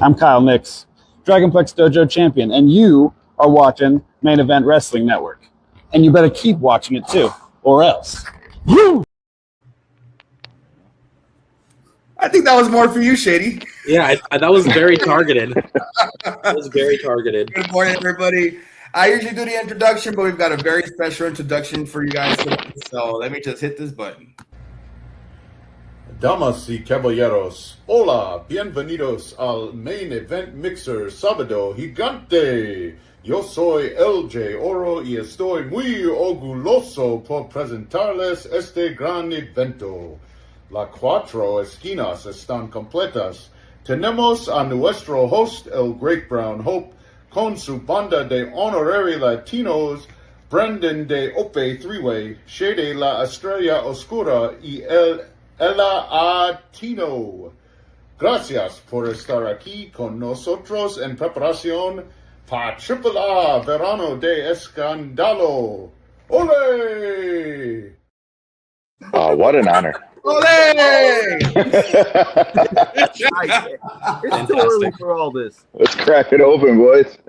I'm Kyle Nix, Dragonplex Dojo champion, and you are watching Main Event Wrestling Network. And you better keep watching it too, or else. Woo! I think that was more for you, Shady. Yeah, that was very targeted. That was very targeted. Good morning, everybody. I usually do the introduction, but we've got a very special introduction for you guys today. So let me just hit this button. Damas y caballeros, hola, bienvenidos al Main Event Mixer Sabado Gigante. Yo soy LJ Oro y estoy muy orgulloso por presentarles este gran evento. Las cuatro esquinas están completas. Tenemos a nuestro host, el Great Brown Hope, con su banda de honorary latinos, Brendan de Ope Three-Way, Shade la Estrella Oscura y Ella Atino. Gracias por estar aquí con nosotros en preparación para Triple A Verano de Escandalo. ¡Ole! Oh, what an honor. Ole! It's too early for all this. Let's crack it open, boys.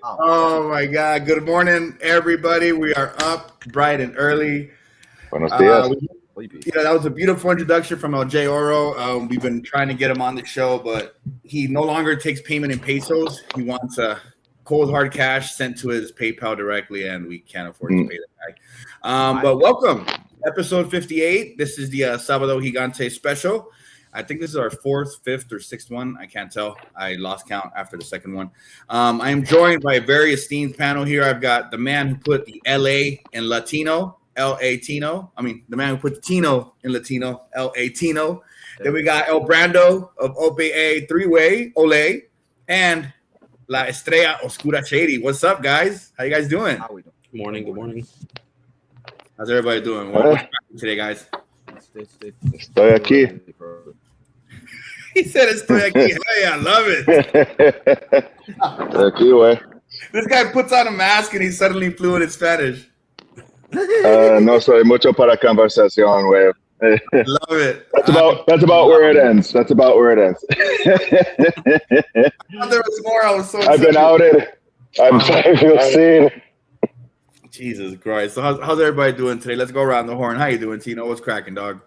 Oh, my God. Good morning, everybody. We are up bright and early. Buenos dias. That was a beautiful introduction from LJ Oro. We've been trying to get him on the show, but he no longer takes payment in pesos. He wants cold hard cash sent to his PayPal directly, and we can't afford to pay that guy. But welcome, episode 58. This is the Sabado Gigante special. I think this is our fourth, fifth, or sixth one. I can't tell. I lost count after the second one. I am joined by a very esteemed panel here. I've got the man who put the LA in Latino. L.A. Tino. I mean, the man who put the Tino in Latino, L.A. Tino. Then we got El Brando of OPA Three-Way, Ole, and La Estrella Oscura Shady. What's up, guys? How you guys doing? Good morning. Good morning. How's everybody doing? What's happening today, guys? Estoy aquí. He said estoy aquí. Hey, I love it. Estoy aquí, güey. This guy puts on a mask and he's suddenly fluent in Spanish. No soy mucho para conversación, güey. Love it. That's about where it ends. That's about where it ends. I thought there was more. I was so I've been outed. I feel seen. Jesus Christ. So how's everybody doing today? Let's go around the horn. How you doing, Tino? What's cracking, dog?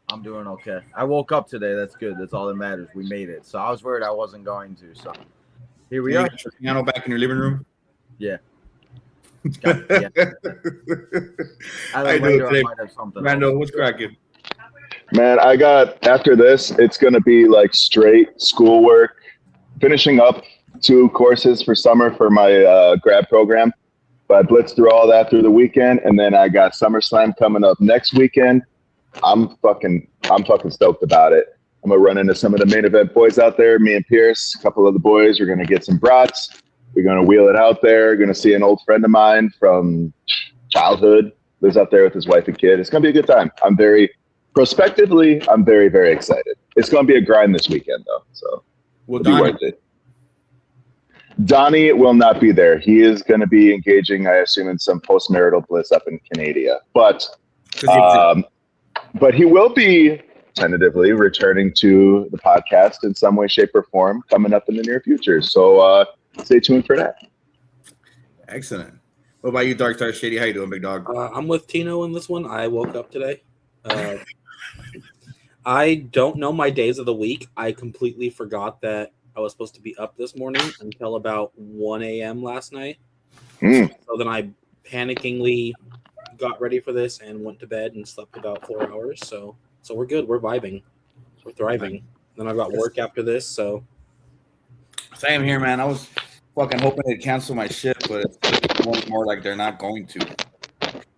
I'm doing okay. I woke up today. That's good. That's all that matters. We made it. So I was worried I wasn't going to. So here we are. Piano back in your living room? Yeah. I might have something. Randall, what's cracking? Man, after this, it's going to be like straight schoolwork, finishing up 2 courses for summer for my grad program. But I blitzed through all that through the weekend, and then I got SummerSlam coming up next weekend. I'm fucking stoked about it. I'm going to run into some of the main event boys out there, me and Pierce, a couple of the boys. We're going to get some brats. We're going to wheel it out there. Going to see an old friend of mine from childhood, lives out there with his wife and kid. It's going to be a good time. I'm very very, very excited. It's going to be a grind this weekend, though. So will it'll be worth it. Donnie will not be there. He is going to be engaging, I assume, in some post-marital bliss up in Canada. But he will be tentatively returning to the podcast in some way, shape, or form coming up in the near future. So stay tuned for that. Excellent. What about you, Dark Star Shady? How you doing, big dog? I'm with Tino in this one. I woke up today. I don't know my days of the week. I completely forgot that I was supposed to be up this morning until about 1 a.m. last night. So then I panickingly got ready for this and went to bed and slept about 4 hours. So we're good. We're vibing. We're thriving. Then I've got work after this. So same here, man. I was fucking hoping they'd cancel my shift, but it's more like they're not going to.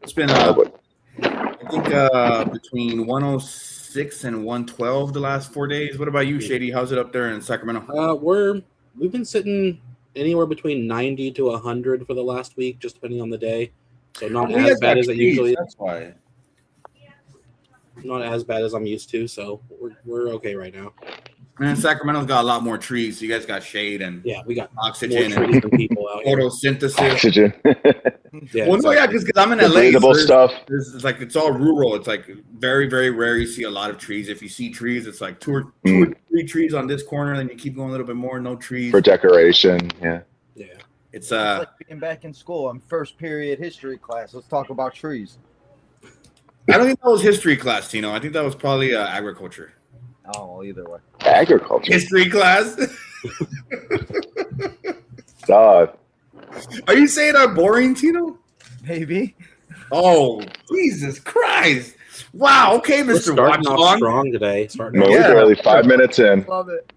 It's been I think between 106 and 112 the last 4 days. What about you, Shady? How's it up there in Sacramento? We've been sitting anywhere between 90 to 100 for the last week, just depending on the day. So not as bad as it usually is. That's why. Not as bad as I'm used to, so we're okay right now. And Sacramento's got a lot more trees. So you guys got shade and Yeah, we got oxygen more and trees than people out here. photosynthesis. Oxygen. Yeah, Well, no, yeah, exactly. because I'm in The LA. breathable stuff. It's like it's all rural. It's like very, very rare you see a lot of trees. If you see trees, it's like two or three trees on this corner, then you keep going a little bit more, no trees. For decoration, yeah. Yeah. It's It's like being back in school. I'm first period history class. Let's talk about trees. I don't think that was history class, Tino. I think that was probably agriculture. Oh, well, either way. Agriculture. History class. Dog. Are you saying I'm boring, Tino? Maybe. Oh, Jesus Christ! Wow. Okay, We're Mr. starting off Watchdog. strong today. Starting No, off we're Yeah. barely 5 minutes in. Love it.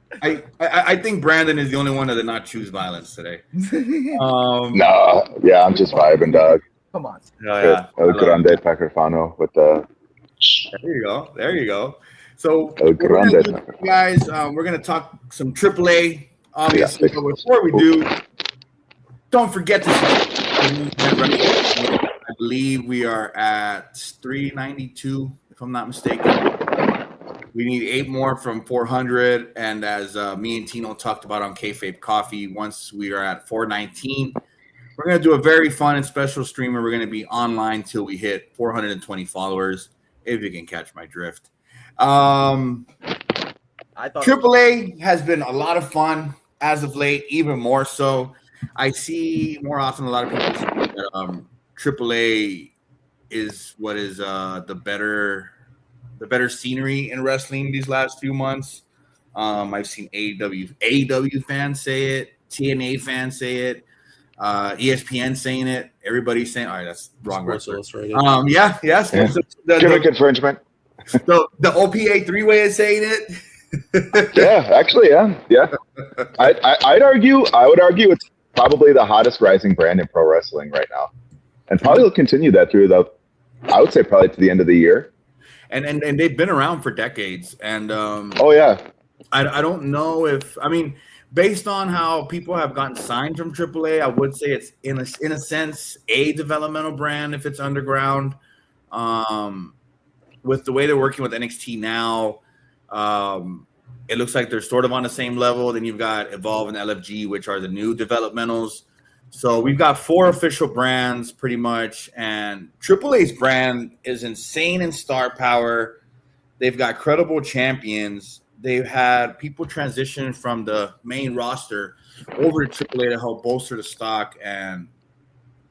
I think Brandon is the only one that did not choose violence today. Nah, yeah, I'm just vibing, dog. Come on. Yeah. El Grande Pacarfano with the. There you go. There you go. So, El we're gonna Grande do, Pacarfano. guys, we're going to talk some AAA, obviously. Yeah. But before we do, don't forget to I believe we are at 392, if I'm not mistaken. We need 8 more from 400. And as me and Tino talked about on Kayfabe Coffee, once we are at 419, we're going to do a very fun and special stream where we're going to be online till we hit 420 followers, if you can catch my drift. I thought AAA has been a lot of fun as of late, even more so. I see more often a lot of people say that AAA is what is the better scenery in wrestling these last few months. I've seen AEW fans say it, TNA fans say it, ESPN saying it. Everybody's saying, all right, that's wrong. Sports Illustrated. Yeah. Gimmick infringement. The OPA 3-way is saying it. Yeah, actually, yeah. I would argue it's probably the hottest rising brand in pro wrestling right now, and probably will continue that through I would say probably to the end of the year. And they've been around for decades. And Oh yeah, I don't know if based on how people have gotten signed from AAA, I would say it's in a sense a developmental brand if it's underground. With the way they're working with NXT now, it looks like they're sort of on the same level. Then you've got Evolve and LFG, which are the new developmentals. So we've got 4 official brands pretty much, and AAA's brand is insane in star power. They've got credible champions. They've had people transition from the main roster over to AAA to help bolster the stock. And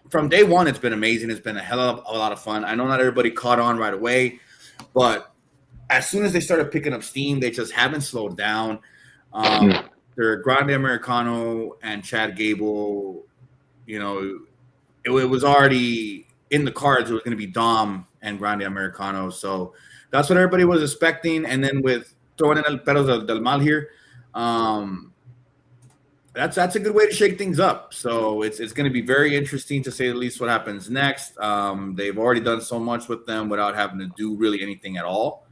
from day one, it's been amazing. It's been a hell of a lot of fun. I know not everybody caught on right away, but as soon as they started picking up steam, they just haven't slowed down. They're Grande Americano and Chad Gable. You know, it was already in the cards. It was going to be Dom and Grande Americano. So that's what everybody was expecting. And then with throwing in El Perros del Mal here, that's a good way to shake things up. So it's going to be very interesting to say the least what happens next. They've already done so much with them without having to do really anything at all.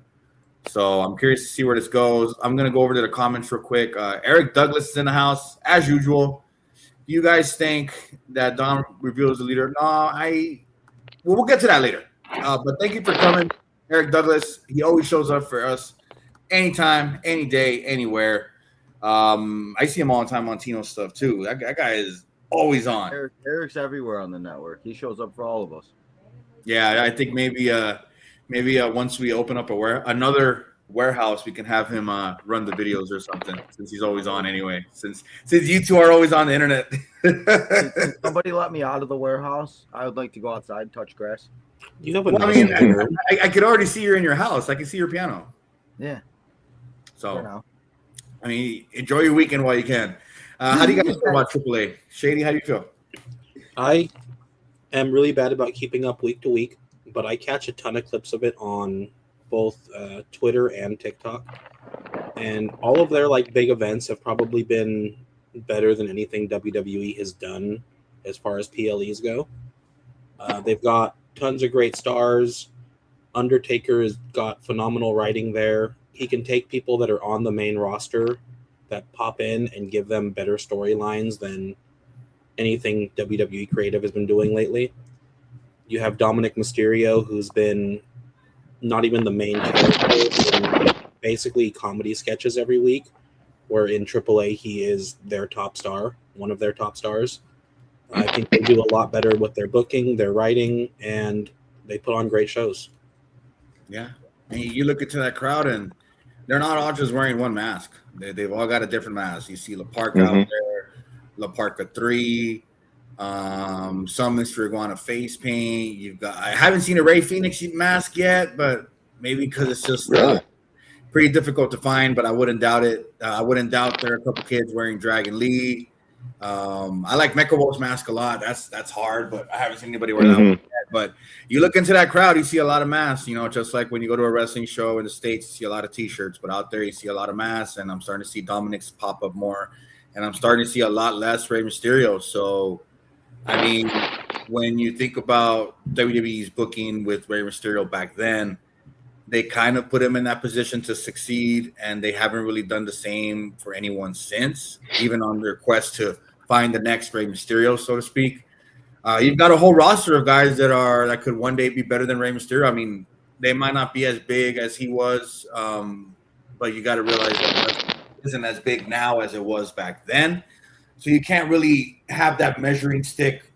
So I'm curious to see where this goes. I'm going to go over to the comments real quick. Eric Douglas is in the house, as usual. Do you guys think that Dom reveals the leader? No, we'll get to that later. But thank you for coming, Eric Douglas. He always shows up for us anytime, any day, anywhere. I see him all the time on Tino stuff too. That guy is always on. Eric's everywhere on the network. He shows up for all of us. Yeah, I think maybe once we open up another warehouse, we can have him run the videos or something, since he's always on anyway. Since you two are always on the internet. Can somebody let me out of the warehouse? I would like to go outside and touch grass. You have a Well, nice neighborhood. I could already see you're in your house. I can see your piano. Yeah. So, I mean, enjoy your weekend while you can. How do you guys feel about AAA? Shady, how do you feel? I am really bad about keeping up week to week, but I catch a ton of clips of it on both Twitter and TikTok. And all of their big events have probably been better than anything WWE has done as far as PLEs go. They've got tons of great stars. Undertaker has got phenomenal writing there. He can take people that are on the main roster that pop in and give them better storylines than anything WWE creative has been doing lately. You have Dominic Mysterio, who's been not even the main character in basically comedy sketches every week, where in AAA he is their top star, one of their top stars. I think they do a lot better with their booking, their writing, and they put on great shows. Yeah. And you look into that crowd, and they're not all just wearing one mask. They've all got a different mask. You see La Parka out there, La Parka 3, some Mr. Iguana face paint. You've got, I haven't seen a Ray Phoenix mask yet, but maybe because it's just pretty difficult to find, but I wouldn't doubt it. I wouldn't doubt there are a couple kids wearing Dragon Lee. I like Mecha Wolf's mask a lot. That's hard, but I haven't seen anybody wear that one yet. But you look into that crowd, you see a lot of masks, you know, just like when you go to a wrestling show in the States, you see a lot of t-shirts, but out there you see a lot of masks, and I'm starting to see Dominic's pop up more, and I'm starting to see a lot less Rey Mysterio. So, I mean, when you think about WWE's booking with Rey Mysterio back then, they kind of put him in that position to succeed, and they haven't really done the same for anyone since, even on their quest to find the next Rey Mysterio, so to speak. You've got a whole roster of guys that could one day be better than Rey Mysterio. I mean, they might not be as big as he was, but you got to realize that isn't as big now as it was back then. So you can't really have that measuring stick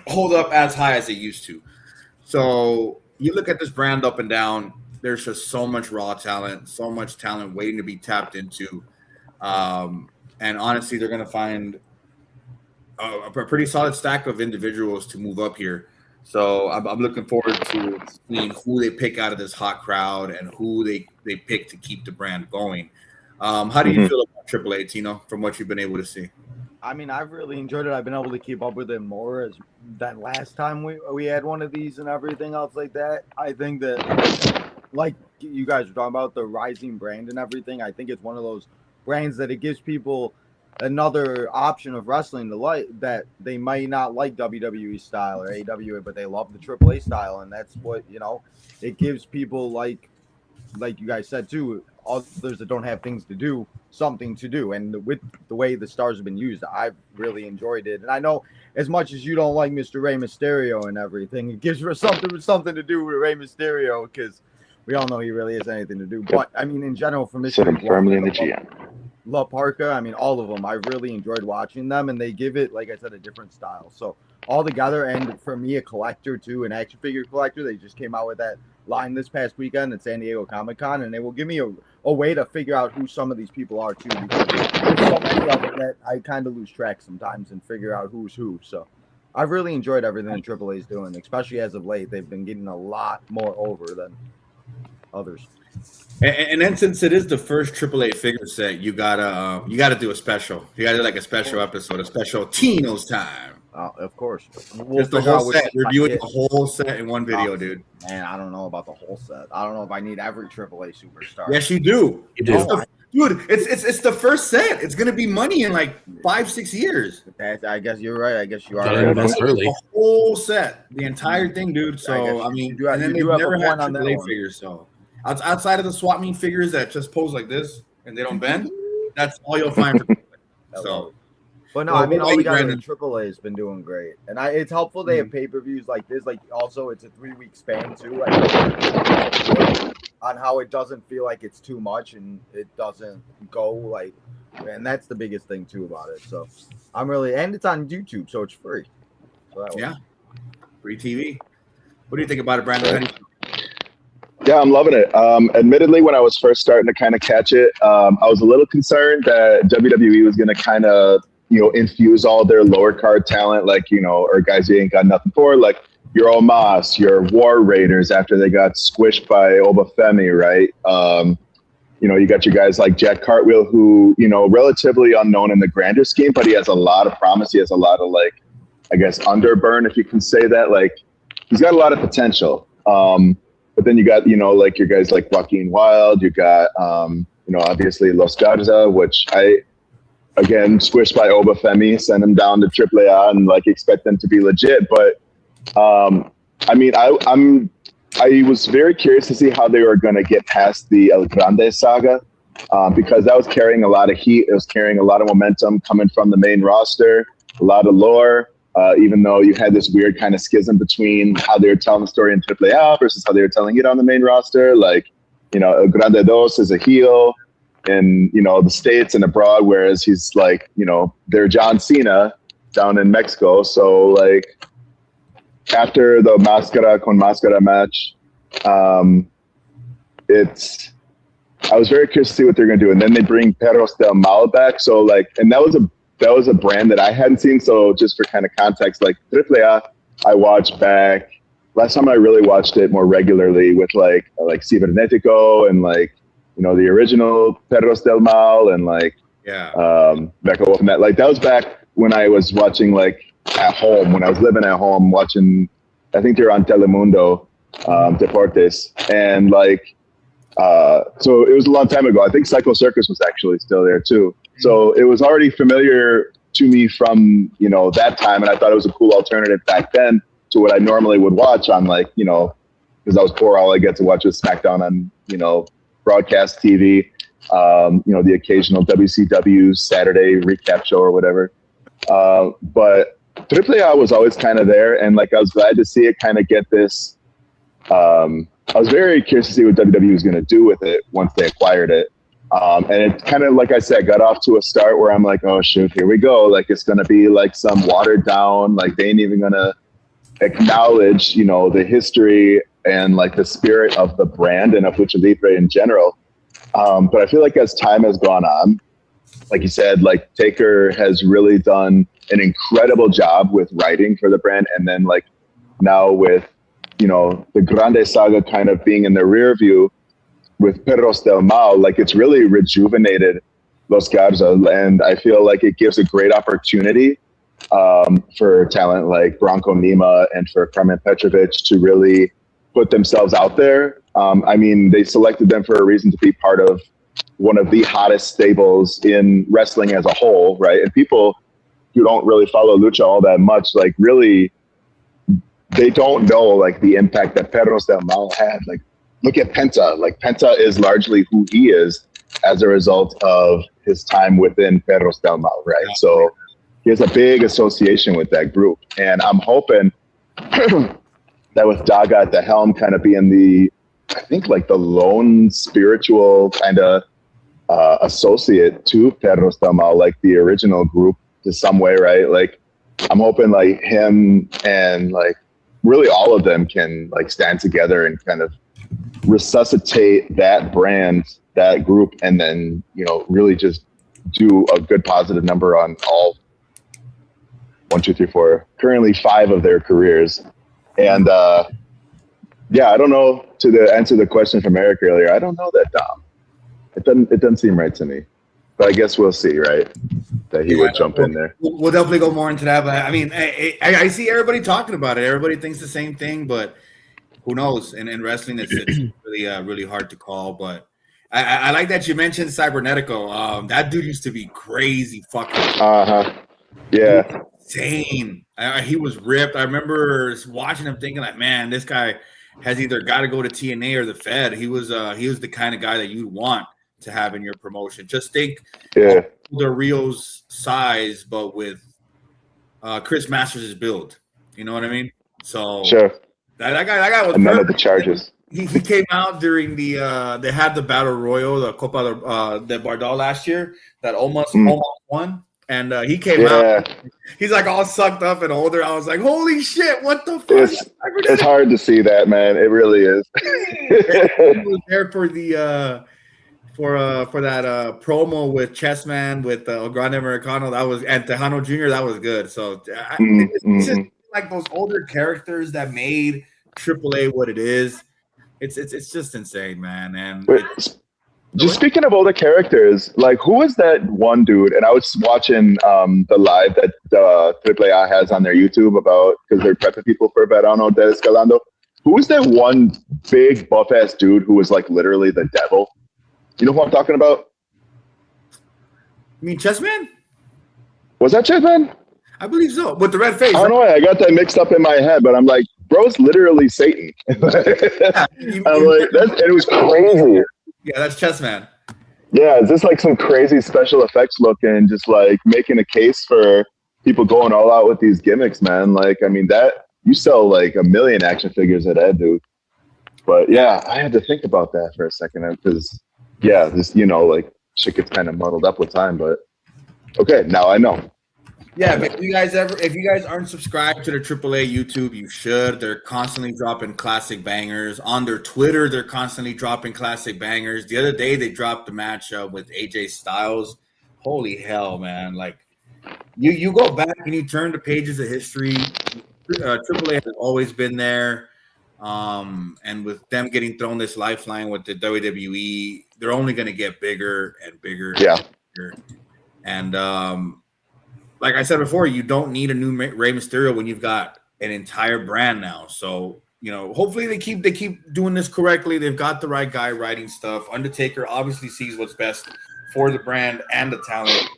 hold up as high as it used to. So you look at this brand up and down, there's just so much raw talent, so much talent waiting to be tapped into. And honestly, they're going to find a pretty solid stack of individuals to move up here. So I'm looking forward to seeing who they pick out of this hot crowd and who they pick to keep the brand going. How do you feel about AAA, Tino, from what you've been able to see? I mean, I've really enjoyed it. I've been able to keep up with it more than last time we had one of these and everything else like that. I think that, like you guys were talking about, the rising brand and everything, I think it's one of those brands that it gives people another option of wrestling to like, that they might not like WWE style or AEW, but they love the AAA style, and that's what, you know, it gives people like you guys said too, others that don't have things to do, something to do. And with the way the stars have been used, I've really enjoyed it. And I know as much as you don't like Mr. Rey Mysterio and everything, it gives us something to do with Rey Mysterio, because we all know he really has anything to do. But I mean, in general, for Mr. Sitting firmly in the GM. La Parka, I mean, all of them, I really enjoyed watching them, and they give it, like I said, a different style. So all together, and for me, a collector too, an action figure collector, they just came out with that line this past weekend at San Diego Comic-Con, and they will give me a way to figure out who some of these people are too, because there's so many of them that I kind of lose track sometimes and figure out who's who. So I've really enjoyed everything that AAA is doing, especially as of late. They've been getting a lot more over than others. And then since it is the first AAA figure set, you gotta do a special. You gotta do like a special episode, a special Tino's time. Of course. We'll Just the whole set, reviewing the whole set in one video, dude. Man, I don't know about the whole set. I don't know if I need every AAA superstar. Yes, you do. You do. Dude, it's the first set. It's gonna be money in like 5-6 years. I guess you're right. I guess you are Gotta right. invest early. The whole set, the entire thing, dude. So I mean, you and then do they've have never a had point on that AAA one. figures. So outside of the swap meet figures that just pose like this and they don't bend, that's all you'll find. So, but no, well, I mean, all like we got Brandon. in AAA has been doing great, and it's helpful they have pay-per-views like this. Like, also, it's a 3-week span too. On how it doesn't feel like it's too much and it doesn't go like, and that's the biggest thing too about it. So I'm really, and it's on YouTube, so it's free. So that yeah, free TV. What do you think about it, Brandon? Yeah, I'm loving it. Admittedly, when I was first starting to kind of catch it, I was a little concerned that WWE was going to kind of, infuse all their lower card talent, like, or guys you ain't got nothing for, like your Omos, your War Raiders after they got squished by Obafemi, right? You got your guys like Jack Cartwheel, who, relatively unknown in the grander scheme, but he has a lot of promise. He has a lot of, like, I guess, underburn, if you can say that. Like, he's got a lot of potential. But then you got, like your guys like Joaquin Wild. You got, obviously Los Garza, which again, squished by Obafemi, send him down to AAA and like expect them to be legit. But I was very curious to see how they were going to get past the El Grande saga, because that was carrying a lot of heat. It was carrying a lot of momentum coming from the main roster, a lot of lore. Even though you had this weird kind of schism between how they were telling the story in AAA versus how they were telling it on the main roster. Like, El Grande Dos is a heel. in the States and abroad, whereas he's like, they're John Cena down in Mexico. So like after the Máscara con Máscara match, I was very curious to see what they're going to do. And then they bring Perros del Mal back. So like, and that was a brand that I hadn't seen. So just for kind of context, like AAA, I watched back. Last time I really watched it more regularly with like Cibernetico and like, the original Perros del Mal and like, Mecha Wolf and that. Like that was back when I was watching like at home, when I was living at home watching, I think they're on Telemundo, Deportes. And like, so it was a long time ago. I think Psycho Circus was actually still there too. So it was already familiar to me from, that time. And I thought it was a cool alternative back then to what I normally would watch on like, because I was poor, all I get to watch was SmackDown on, broadcast TV, the occasional WCW Saturday recap show or whatever. But AAA was always kind of there. And like, I was glad to see it kind of get this, I was very curious to see what WWE was going to do with it once they acquired it. And it kind of, like I said, got off to a start where I'm like, oh, shoot, here we go. Like, it's going to be like some watered down, like they ain't even going to acknowledge, the history and like the spirit of the brand and of Lucha Libre in general. But I feel like as time has gone on, like you said, like Taker has really done an incredible job with writing for the brand. And then like now with, the Grande Saga kind of being in the rear view with Perros del Mal, like it's really rejuvenated Los Garza. And I feel like it gives a great opportunity for talent like Bronco Nima and for Carmen Petrovic to really put themselves out there. I mean, they selected them for a reason to be part of one of the hottest stables in wrestling as a whole, right? And people who don't really follow Lucha all that much, like really, they don't know like the impact that Perros del Mal had. Like, look at Penta. Like, Penta is largely who he is as a result of his time within Perros del Mal, right? So he has a big association with that group. And I'm hoping that with Daga at the helm kind of being the, I think like the lone spiritual kind of associate to Perros del Mal, like the original group to some way, right? Like, I'm hoping like him and like really all of them can like stand together and kind of resuscitate that brand, that group, and then, really just do a good positive number on all 1, 2, 3, 4, currently 5 of their careers. And I don't know, to answer the question from Eric earlier, I don't know that Dom. It doesn't seem right to me. But I guess we'll see, right? That he would jump in there. We'll definitely go more into that. But I mean, I see everybody talking about it. Everybody thinks the same thing, but who knows? And in wrestling, it's really really hard to call. But I like that you mentioned Cybernetico. That dude used to be crazy fucking. Yeah. Insane. He was ripped. I remember watching him thinking like, man, this guy has either got to go to TNA or the Fed. He was the kind of guy that you'd want to have in your promotion. Just think the Rio's size, but with Chris Masters' build. You know what I mean? So sure. That guy was. And none of the charges. He came out during the they had the Battle Royal, the Copa de Bardal last year that almost won. And he came out. He's like all sucked up and older. I was like, "Holy shit! What the fuck?" It's hard to see that, man. It really is. He was there for the for that promo with Chessman with Grande Americano. That was, and Tejano Jr. That was good. So it's just like those older characters that made AAA what it is. It's just insane, man. And just speaking of older characters, like who is that one dude? And I was watching the live that AAA has on their YouTube about, because they're prepping people for Verano de Escandalo. Who is that one big buff ass dude who was like literally the devil? You know who I'm talking about? You mean Chessman? Was that Chessman? I believe so. With the red face. I don't know why I got that mixed up in my head, but I'm like, bro's literally Satan. I'm like, and it was crazy. Yeah, that's Chessman. Yeah, is this like some crazy special effects look and just like making a case for people going all out with these gimmicks, man? Like, I mean, that you sell like 1 million action figures at Ed, dude. But yeah, I had to think about that for a second because, yeah, this, like shit gets kind of muddled up with time. But okay, now I know. Yeah, but if you guys aren't subscribed to the AAA YouTube, you should. They're constantly dropping classic bangers. On their Twitter, they're constantly dropping classic bangers. The other day, they dropped the match with AJ Styles. Holy hell, man! Like, you go back and you turn the pages of history. AAA has always been there, and with them getting thrown this lifeline with the WWE, they're only going to get bigger and bigger. Yeah. And bigger. And like I said before, you don't need a new Rey Mysterio when you've got an entire brand now. So, hopefully they keep doing this correctly. They've got the right guy writing stuff. Undertaker obviously sees what's best for the brand and the talent.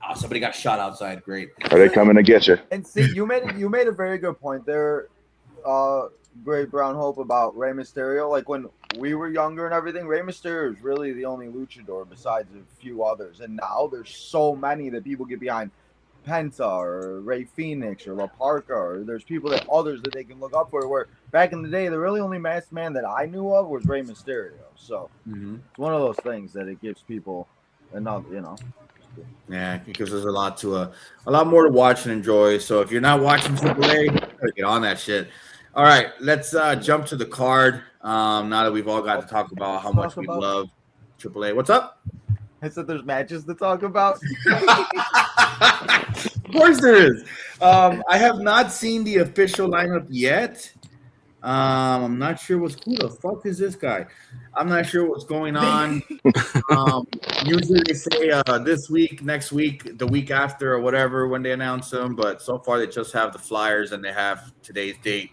Oh, somebody got shot outside. Great. Are they coming to get you? And see, you made a very good point there, Great Brown Hope, about Rey Mysterio. Like when we were younger and everything, Rey Mysterio is really the only luchador besides a few others. And now there's so many that people get behind. Penta or Ray Phoenix or La Parca, or there's others that they can look up for, where back in the day the really only masked man that I knew of was Rey Mysterio. So it's one of those things that it gives people another, Yeah, because there's a lot more to watch and enjoy. So if you're not watching AAA, get on that shit. All right, let's jump to the card. Now that we've all got to talk about how much we love AAA. What's up? I said there's matches to talk about. Of course there is. I have not seen the official lineup yet. I'm not sure who the fuck is this guy? I'm not sure what's going on. Usually they say this week, next week, the week after, or whatever when they announce them. But so far they just have the flyers and they have today's date.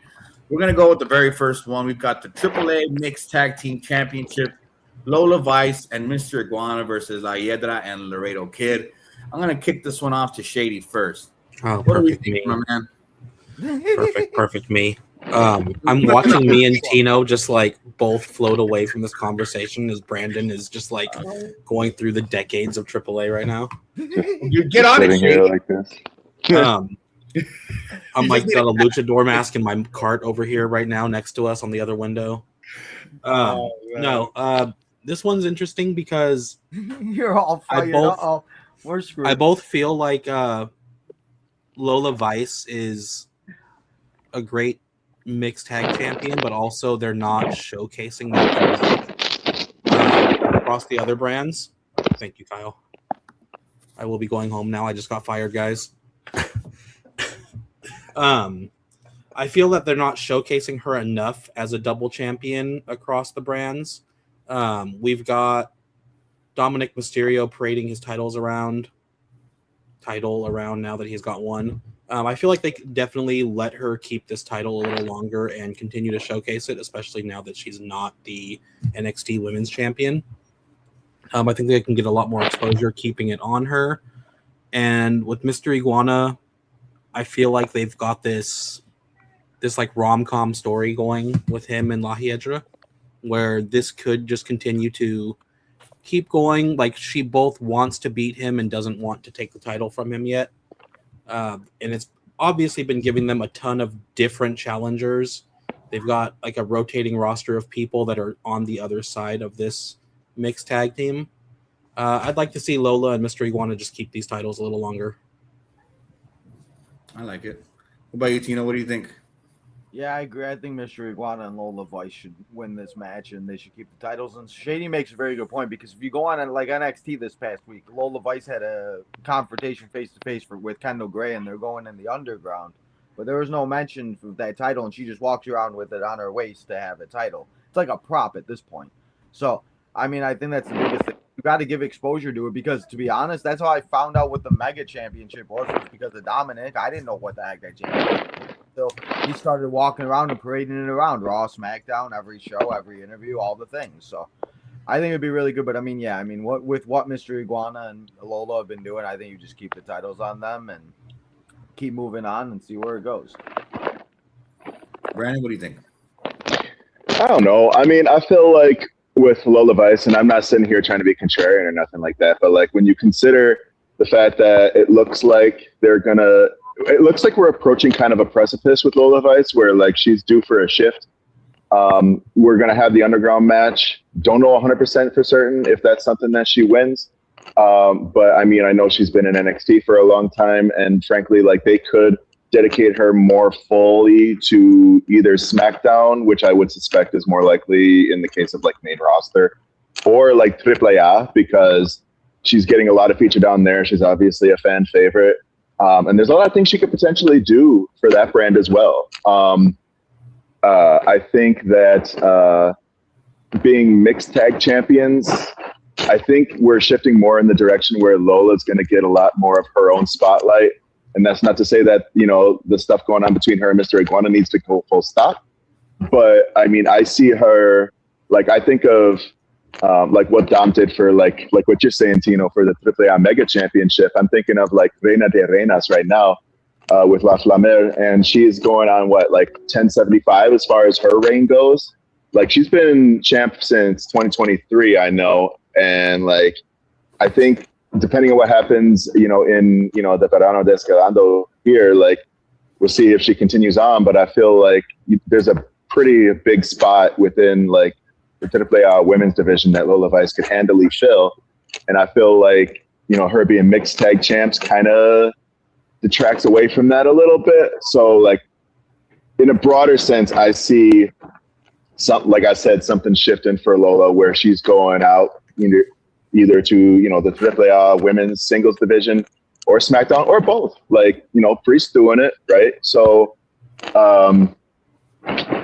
We're gonna go with the very first one. We've got the AAA Mixed Tag Team Championship. Lola Vice and Mr. Iguana versus La Hiedra and Laredo Kid. I'm going to kick this one off to Shady first. Oh, what perfect think, me. my man? Perfect me. I'm watching me and Tino just like both float away from this conversation as Brandon is just like going through the decades of AAA right now. You get on it, here like this. I'm like got a luchador mask in my cart over here right now next to us on the other window. This one's interesting because you're all fired. We're screwed. I both feel like Lola Vice is a great mixed tag champion, but also they're not showcasing that across the other brands. Thank you, Kyle. I will be going home now. I just got fired, guys. I feel that they're not showcasing her enough as a double champion across the brands. We've got Dominic Mysterio parading his title around now that he's got one. I feel like they could definitely let her keep this title a little longer and continue to showcase it, especially now that she's not the NXT Women's Champion. I think they can get a lot more exposure keeping it on her. And with Mr. Iguana, I feel like they've got this like rom-com story going with him and La Hiedra, where this could just continue to keep going. Like she both wants to beat him and doesn't want to take the title from him yet. And it's obviously been giving them a ton of different challengers. They've got like a rotating roster of people that are on the other side of this mixed tag team. I'd like to see Lola and Mr. Iguana just keep these titles a little longer. I like it. What about you, Tino? What do you think? Yeah, I agree. I think Mr. Iguana and Lola Vice should win this match, and they should keep the titles. And Shady makes a very good point, because if you go on like NXT this past week, Lola Vice had a confrontation face-to-face with Kendall Gray, and they're going in the underground. But there was no mention of that title, and she just walks around with it on her waist to have a title. It's like a prop at this point. So, I mean, I think that's the biggest thing. You got to give exposure to it, because, to be honest, that's how I found out what the Mega Championship was because of Dominic. I didn't know what the heck that championship was. So he started walking around and parading it around Raw, SmackDown, every show, every interview, all the things. So I think it'd be really good. But with what Mr. Iguana and Lola have been doing, I think you just keep the titles on them and keep moving on and see where it goes. Brandon, what do you think? I don't know. I mean, I feel like with Lola Vice, and I'm not sitting here trying to be contrarian or nothing like that, but like when you consider the fact that it looks like we're approaching kind of a precipice with Lola Vice, where like she's due for a shift. We're going to have the underground match. Don't know 100% for certain if that's something that she wins. But I mean, I know she's been in NXT for a long time, and frankly, like they could dedicate her more fully to either SmackDown, which I would suspect is more likely in the case of like main roster, or like AAA, because she's getting a lot of feature down there. She's obviously a fan favorite. And there's a lot of things she could potentially do for that brand as well. I think that being mixed tag champions, I think we're shifting more in the direction where Lola's going to get a lot more of her own spotlight. And that's not to say that, you know, the stuff going on between her and Mr. Iguana needs to go full stop. But I mean, I see her, like, I think of like what Dom did for like what you're saying, Tino, for the AAA Mega Championship. I'm thinking of like Reina de Reinas right now with La Flammer, and she is going on what, like 1075 as far as her reign goes. Like she's been champ since 2023, I know, and like I think depending on what happens, you know, in the Verano de Escandalo here, like we'll see if she continues on. But I feel like there's a pretty big spot within like the AAA women's division that Lola Vice could handily fill. And I feel like, you know, her being mixed tag champs kind of detracts away from that a little bit. So like in a broader sense, I see something, like I said, something shifting for Lola where she's going out either to, you know, the AAA women's singles division or SmackDown or both. Like, you know, Priest doing it, right? So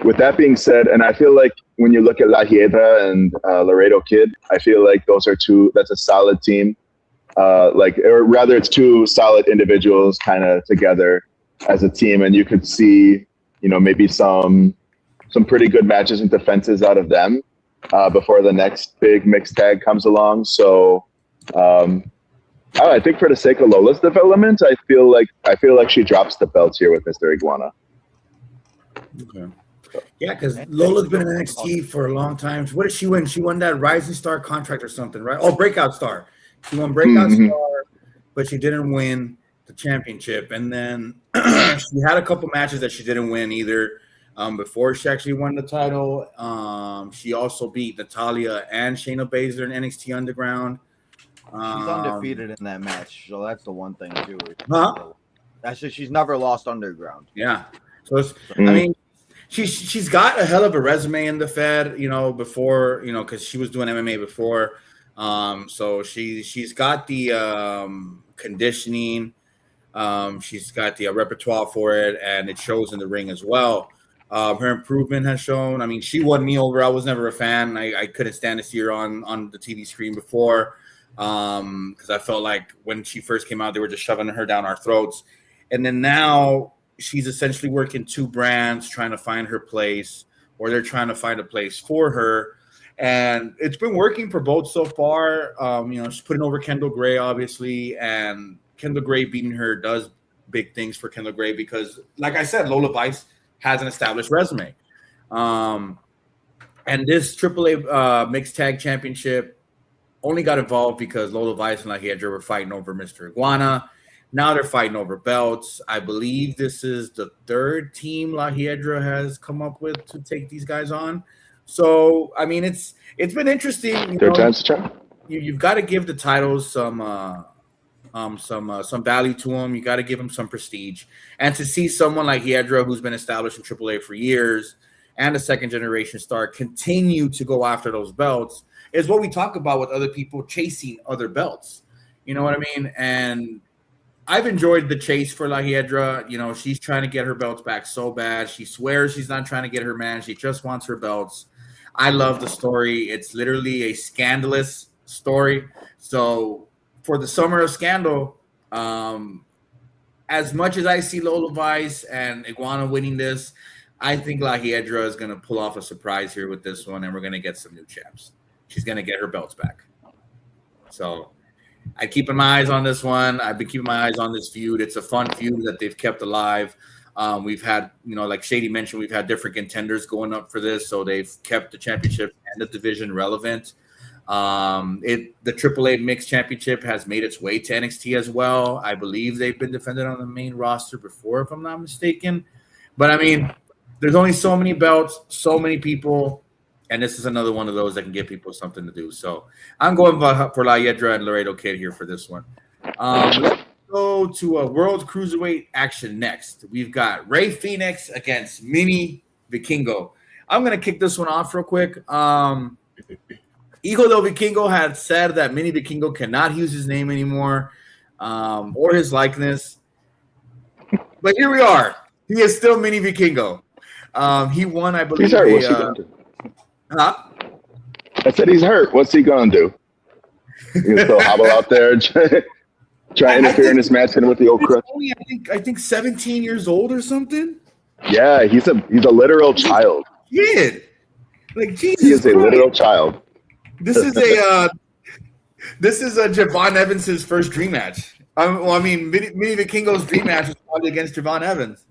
with that being said, and I feel like when you look at La Hiedra and Laredo Kid, I feel like those are that's a solid team. Like, or rather it's two solid individuals kind of together as a team. And you could see, you know, maybe some pretty good matches and defenses out of them before the next big mixed tag comes along. So I think for the sake of Lola's development, I feel like she drops the belts here with Mr. Iguana. Okay. Yeah, because Lola's been in NXT for a long time. What did she win? She won that Rising Star contract or something, right? Oh, Breakout Star. She won Breakout Star, but she didn't win the championship. And then she had a couple matches that she didn't win either before she actually won the title. She also beat Natalya and Shayna Baszler in NXT Underground. She's undefeated in that match, so that's the one thing too. Huh? That's just, she's never lost Underground. Yeah. So it's, I mean, she's got a hell of a resume in the Fed, you know, before, you know, because she was doing MMA before. So she's got the conditioning, she's got the repertoire for it, and it shows in the ring as well. Her improvement has shown. I mean, she won me over. I was never a fan. I couldn't stand to see her on the TV screen before, because I felt like when she first came out, they were just shoving her down our throats. And then now she's essentially working two brands, trying to find her place, or they're trying to find a place for her. And it's been working for both so far. You know, she's putting over Kendall Gray, obviously, and Kendall Gray beating her does big things for Kendall Gray because, like I said, Lola Vice has an established resume. And this AAA Mixed Tag Championship only got involved because Lola Vice and La Hiedra were fighting over Mr. Iguana. Now they're fighting over belts. I believe this is the third team La Hiedra has come up with to take these guys on. So, I mean, it's been interesting. You've got to give the titles some value to them. You got to give them some prestige. And to see someone like Hiedra, who's been established in AAA for years, and a second-generation star continue to go after those belts is what we talk about with other people chasing other belts. You know what I mean? And I've enjoyed the chase for La Hiedra. You know, she's trying to get her belts back so bad. She swears she's not trying to get her man. She just wants her belts. I love the story. It's literally a scandalous story. So for the summer of Scandal, as much as I see Lola Vice and Iguana winning this, I think La Hiedra is going to pull off a surprise here with this one, and we're going to get some new champs. She's going to get her belts back. So I'm keeping my eyes on this one. I've been keeping my eyes on this feud. It's a fun feud that they've kept alive. We've had, you know, like Shady mentioned, we've had different contenders going up for this, so they've kept the championship and the division relevant. The AAA Mixed Championship has made its way to NXT as well. I believe they've been defended on the main roster before, if I'm not mistaken. But I mean, there's only so many belts, so many people, and this is another one of those that can give people something to do. So I'm going for La Hiedra and Laredo Kid here for this one. Let's go to a World Cruiserweight action next. We've got Rey Fenix against Mini Vikingo. I'm going to kick this one off real quick. Hijo del Vikingo had said that Mini Vikingo cannot use his name anymore or his likeness. But here we are. He is still Mini Vikingo. He won, I believe. He's hurt. What's he going to do? Huh? I said he's hurt. What's he going to do? He's going to still hobble out there, try to interfere in this match with the old crutch. I think 17 years old or something. Yeah, he's a literal child. Kid. Like, Jesus He is a Christ. literal child. This is a Javon Evans' first dream match. Mini Vikingo's dream match was probably against Javon Evans.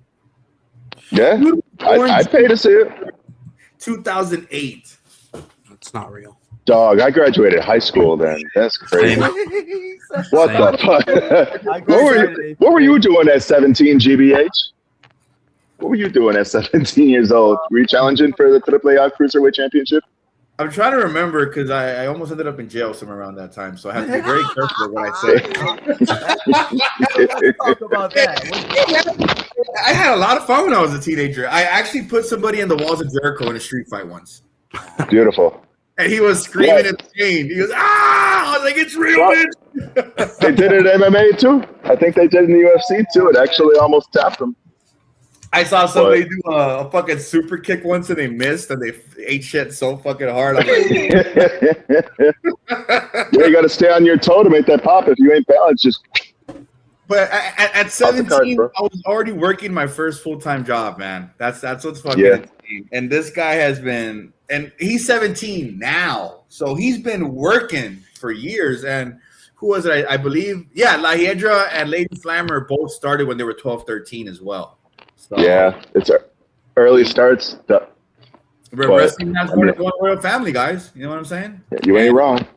Yeah, I'd pay to see it. 2008. It's not real. Dog, I graduated high school then. That's crazy. What the fuck? What were you doing at 17, GBH? What were you doing at 17 years old? Were you challenging for the AAA Cruiserweight Championship? I'm trying to remember because I almost ended up in jail somewhere around that time, so I have to be very careful what I say. Let's talk about that. I had a lot of fun when I was a teenager. I actually put somebody in the walls of Jericho in a street fight once. Beautiful. And he was screaming in pain. He goes, ah! I was like, it's real, bitch. They did it in MMA too. I think they did in the UFC too. It actually almost tapped them. I saw somebody do a fucking super kick once and they missed and they ate shit so fucking hard. I'm like, yeah, you got to stay on your toe to make that pop. If you ain't balanced, just. But at 17, I was already working my first full-time job, man. That's what's fucking insane. And this guy has been, and he's 17 now, so he's been working for years. And who was it? I believe, La Hiedra and Lady Slammer both started when they were 12, 13 as well. So, yeah, it's early starts. Wrestling has one royal family, guys. You know what I'm saying? You ain't wrong.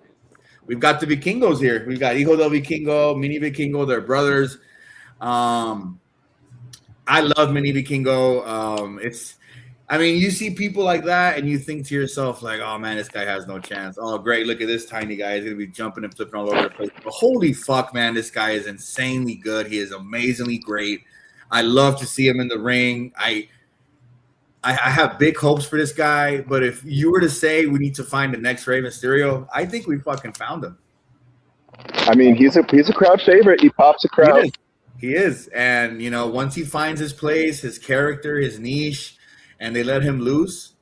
We've got the Vikingos here. We've got Hijo del Vikingo, Mini Vikingo, they're brothers. I love Mini Vikingo. You see people like that and you think to yourself, like, oh man, this guy has no chance. Oh, great. Look at this tiny guy. He's going to be jumping and flipping all over the place. But holy fuck, man, this guy is insanely good. He is amazingly great. I love to see him in the ring. I have big hopes for this guy, but if you were to say we need to find the next Rey Mysterio, I think we fucking found him. I mean, he's a crowd favorite. He pops a crowd. He is. And, once he finds his place, his character, his niche, and they let him loose,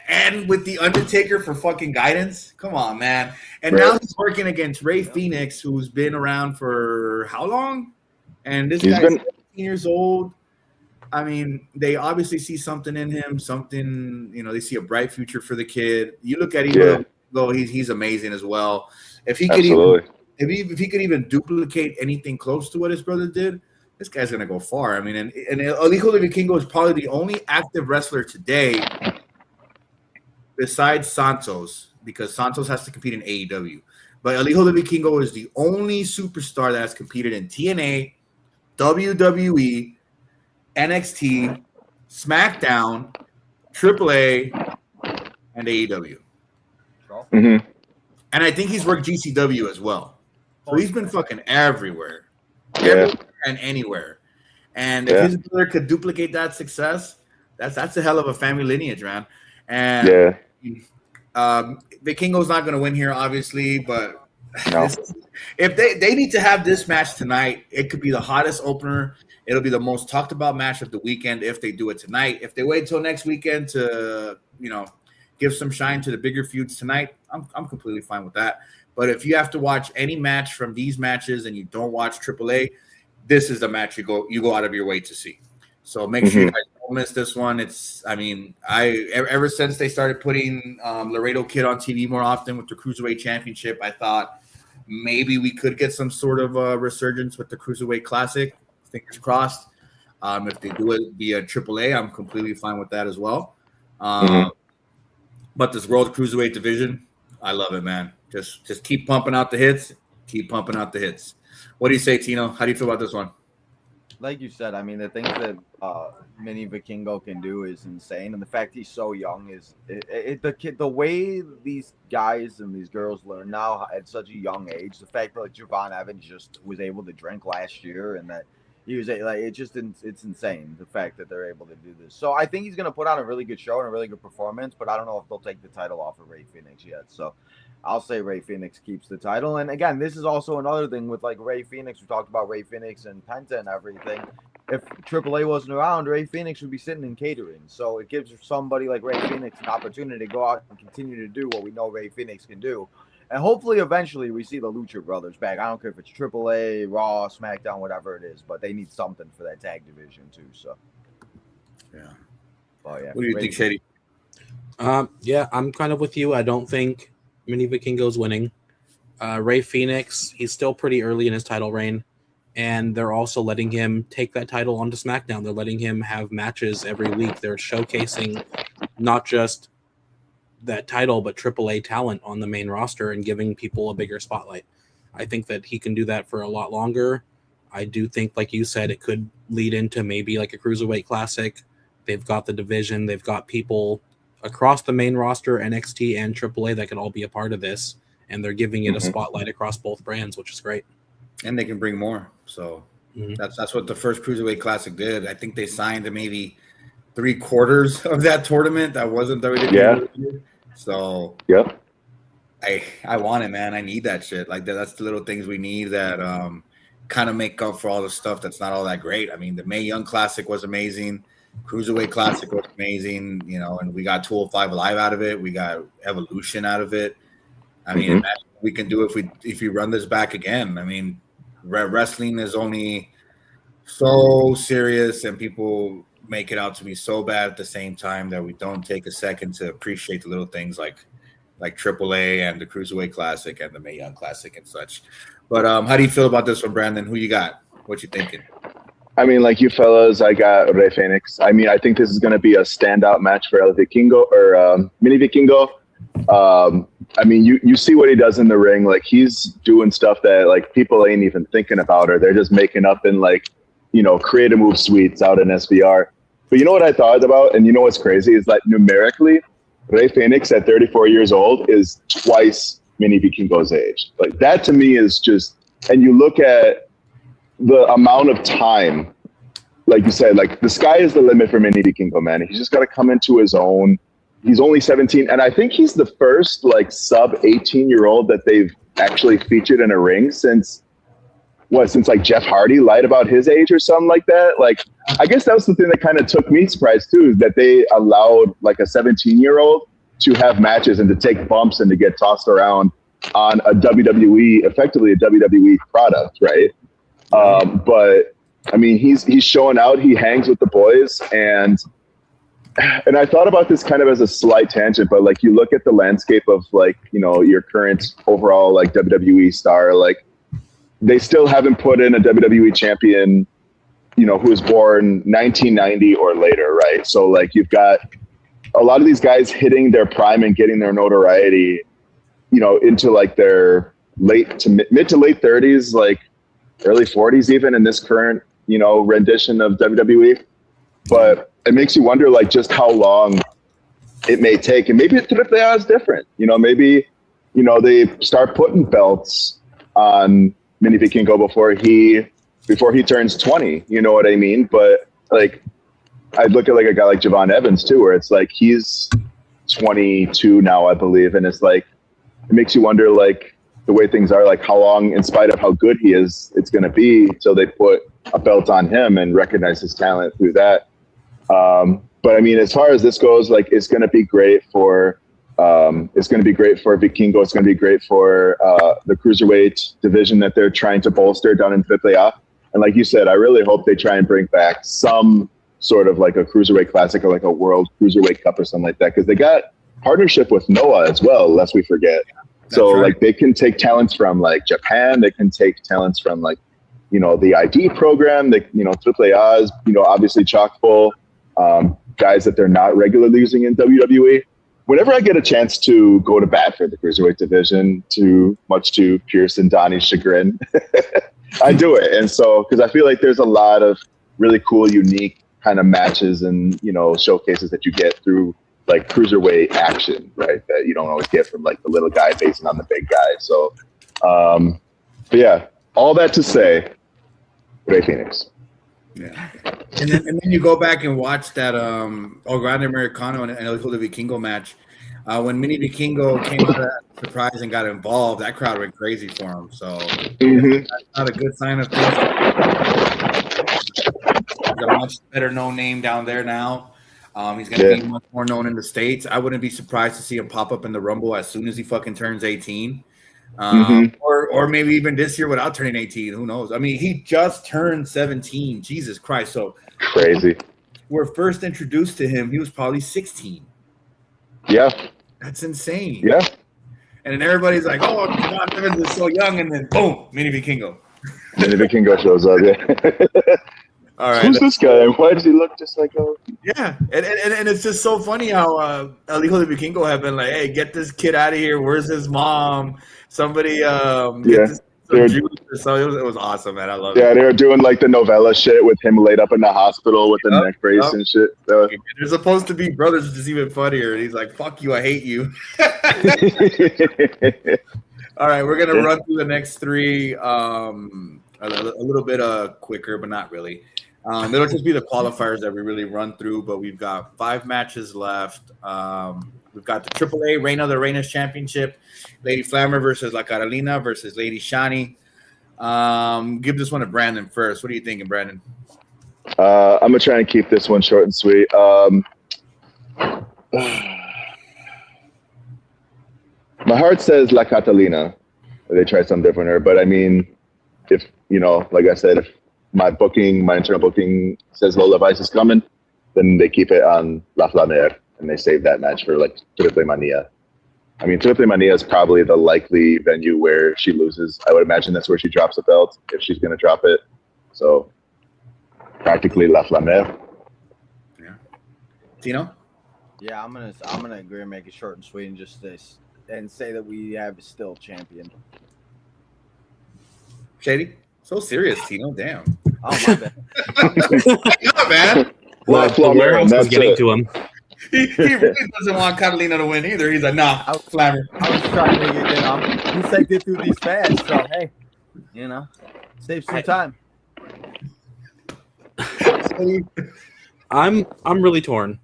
and with the Undertaker for fucking guidance, come on, man. And now he's working against Rey Fenix, who's been around for how long? And this guy's 17 years old. I mean, they obviously see something in him, they see a bright future for the kid. You look at him, he's amazing as well. If he could even duplicate anything close to what his brother did, this guy's going to go far. I mean, and El Hijo de Vikingo is probably the only active wrestler today besides Santos, because Santos has to compete in AEW. But El Hijo de Vikingo is the only superstar that has competed in TNA, WWE, NXT, SmackDown, AAA, and AEW. Mm-hmm. And I think he's worked GCW as well. So he's been fucking everywhere. Yeah. And anywhere. And if his brother could duplicate that success, that's a hell of a family lineage, man. And Vikingo's not going to win here, obviously, but if they need to have this match tonight, it could be the hottest opener. It'll be the most talked about match of the weekend if they do it tonight. If they wait till next weekend to, give some shine to the bigger feuds tonight, I'm completely fine with that. But if you have to watch any match from these matches and you don't watch AAA, this is the match you go out of your way to see. So make sure you guys don't miss this one. Ever since they started putting Laredo Kid on TV more often with the Cruiserweight Championship, I thought maybe we could get some sort of resurgence with the Cruiserweight Classic. Fingers crossed. If they do it via AAA, I'm completely fine with that as well. But this World Cruiserweight division, I love it, man. Just keep pumping out the hits. Keep pumping out the hits. What do you say, Tino? How do you feel about this one? like you said, I mean, the things that Mini Vikingo can do is insane, and the fact he's so young is the way these guys and these girls learn now at such a young age. The fact that like Javon Evans just was able to drink last year, and that he was like, it's insane the fact that they're able to do this. So I think he's going to put on a really good show and a really good performance, but I don't know if they'll take the title off of Ray Phoenix yet. So I'll say Ray Phoenix keeps the title. And again, this is also another thing with like Ray Phoenix. We talked about Ray Phoenix and Penta and everything. If AAA wasn't around, Ray Phoenix would be sitting in catering. So it gives somebody like Ray Phoenix an opportunity to go out and continue to do what we know Ray Phoenix can do. And hopefully eventually we see the Lucha Brothers back. I don't care if it's AAA, Raw, SmackDown, whatever it is, but they need something for that tag division too. So yeah. Oh yeah. What do you think, Shady? Yeah, I'm kind of with you. I don't think Mini Vikingo's winning. Ray Phoenix, he's still pretty early in his title reign, and they're also letting him take that title onto SmackDown. They're letting him have matches every week. They're showcasing not just that title, but AAA talent on the main roster and giving people a bigger spotlight. I think that he can do that for a lot longer. I do think, like you said, it could lead into maybe like a Cruiserweight Classic. They've got the division. They've got people across the main roster, NXT and AAA, that can all be a part of this, and they're giving it a spotlight across both brands, which is great. And they can bring more. So that's what the first Cruiserweight Classic did. I think they signed maybe 3/4 of that tournament. That wasn't WWE. Yeah. So yep. I want it, man. I need that shit. Like that's the little things we need that kind of make up for all the stuff that's not all that great. I mean, the Mae Young Classic was amazing. Cruiserweight Classic was amazing, and we got 205 Live out of it. We got Evolution out of it. I mean, imagine what we can do if we run this back again. I mean, wrestling is only so serious, and people make it out to be so bad at the same time that we don't take a second to appreciate the little things like AAA and the Cruiserweight Classic and the Mae Young Classic and such. But how do you feel about this one, Brandon? Who you got? What you thinking? I mean, like you fellas, I got Ray Phoenix. I mean, I think this is going to be a standout match for El Vikingo or Mini Vikingo. I mean, you see what he does in the ring. Like he's doing stuff that like people ain't even thinking about, or they're just making up in like, creative move suites out in SVR. But you know what I thought about, and you know what's crazy is like numerically, Ray Phoenix at 34 years old is twice Mini Vikingo's age. Like that to me is just, and you look at the amount of time, like you said, like the sky is the limit for Mini Vikingo, man. He's just got to come into his own. He's only 17, and I think he's the first like sub 18-year-old that they've actually featured in a ring since like Jeff Hardy lied about his age or something like that. Like, I guess that was the thing that kind of took me surprised too, is that they allowed like a 17-year-old to have matches and to take bumps and to get tossed around on a WWE, effectively a WWE product, right? But I mean, he's showing out. He hangs with the boys, and I thought about this kind of as a slight tangent, but like you look at the landscape of like, your current overall like WWE star, like they still haven't put in a WWE champion, who was born 1990 or later, right? So like you've got a lot of these guys hitting their prime and getting their notoriety, into like their mid to late 30s, like early 40s even in this current, rendition of WWE. But it makes you wonder like just how long it may take. And maybe AAA is different. Maybe, they start putting belts on Mini Vikingo before he turns 20, you know what I mean? But like I'd look at like a guy like Javon Evans too, where it's like he's 22 now, I believe, and it's like it makes you wonder like the way things are, like how long, in spite of how good he is, it's going to be till they put a belt on him and recognize his talent through that. But I mean, as far as this goes, like it's going to be great for Vikingo. It's going to be great for the Cruiserweight division that they're trying to bolster down in AAA. And like you said, I really hope they try and bring back some sort of like a Cruiserweight Classic or like a World Cruiserweight Cup or something like that, because they got partnership with Noah as well, lest we forget. So right. Like they can take talents from like Japan, they can take talents from like, the ID program, AAA is, obviously chock full, guys that they're not regularly using in WWE. Whenever I get a chance to go to bat for the Cruiserweight division, much to Pierce and Donnie's chagrin, I do it. And so, because I feel like there's a lot of really cool, unique kind of matches and, you know, showcases that you get through like cruiserweight action, right? That you don't always get from like the little guy facing on the big guy. So, but yeah, all that to say, Rey Fenix. Yeah, and then you go back and watch that El Grande Americano and El Hijo de Vikingo match. When Mini Vikingo came out of that surprise and got involved, that crowd went crazy for him. So that's not a good sign of things. He's a much better known name down there now. He's going to be much more known in the States. I wouldn't be surprised to see him pop up in the Rumble as soon as he fucking turns 18. Or maybe even this year without turning 18. Who knows? I mean, he just turned 17. Jesus Christ. So crazy. We're first introduced to him. He was probably 16. Yeah. That's insane. Yeah. And then everybody's like, oh, John Evans is so young. And then boom, Mini Vikingo. Mini Vikingo shows up. Yeah. All right. Who's this guy? Why does he look just like a... Yeah. And it's just so funny how El Hijo de Vikingo have been like, hey, get this kid out of here. Where's his mom? Somebody get this juice or something. It was awesome, man. I love it. Yeah, they were doing like the novella shit with him laid up in the hospital with the neck brace and shit. So. They're supposed to be brothers, which is even funnier. And he's like, fuck you, I hate you. All right, we're going to run through the next three a little bit quicker, but not really. It'll just be the qualifiers that we really run through, but we've got 5 matches left. We've got the AAA Reina de Reinas Championship, Lady Flammer versus La Carolina versus Lady Shani. Give this one to Brandon first. What are you thinking, Brandon? I'm going to try and keep this one short and sweet. My heart says La Catalina. They try something different here, but I mean, if, you know, like I said, if my internal booking says Lola Vice is coming, then they keep it on La Flamer and they save that match for like Triple Mania. I mean, Triple Mania is probably the likely venue where she loses. I would imagine that's where she drops the belt if she's going to drop it. So practically La Flamer. Yeah. Tino? Yeah, I'm gonna agree and make it short and sweet and just this and say that we have still champion. Shady? So serious, Tino. Damn. Oh my bad. Yeah, man. La Flamer, was getting to him. He really doesn't want Catalina to win either. He's like, nah, Flammer. I was trying to get, he said get through these fast, so hey, you know, save some time. I'm really torn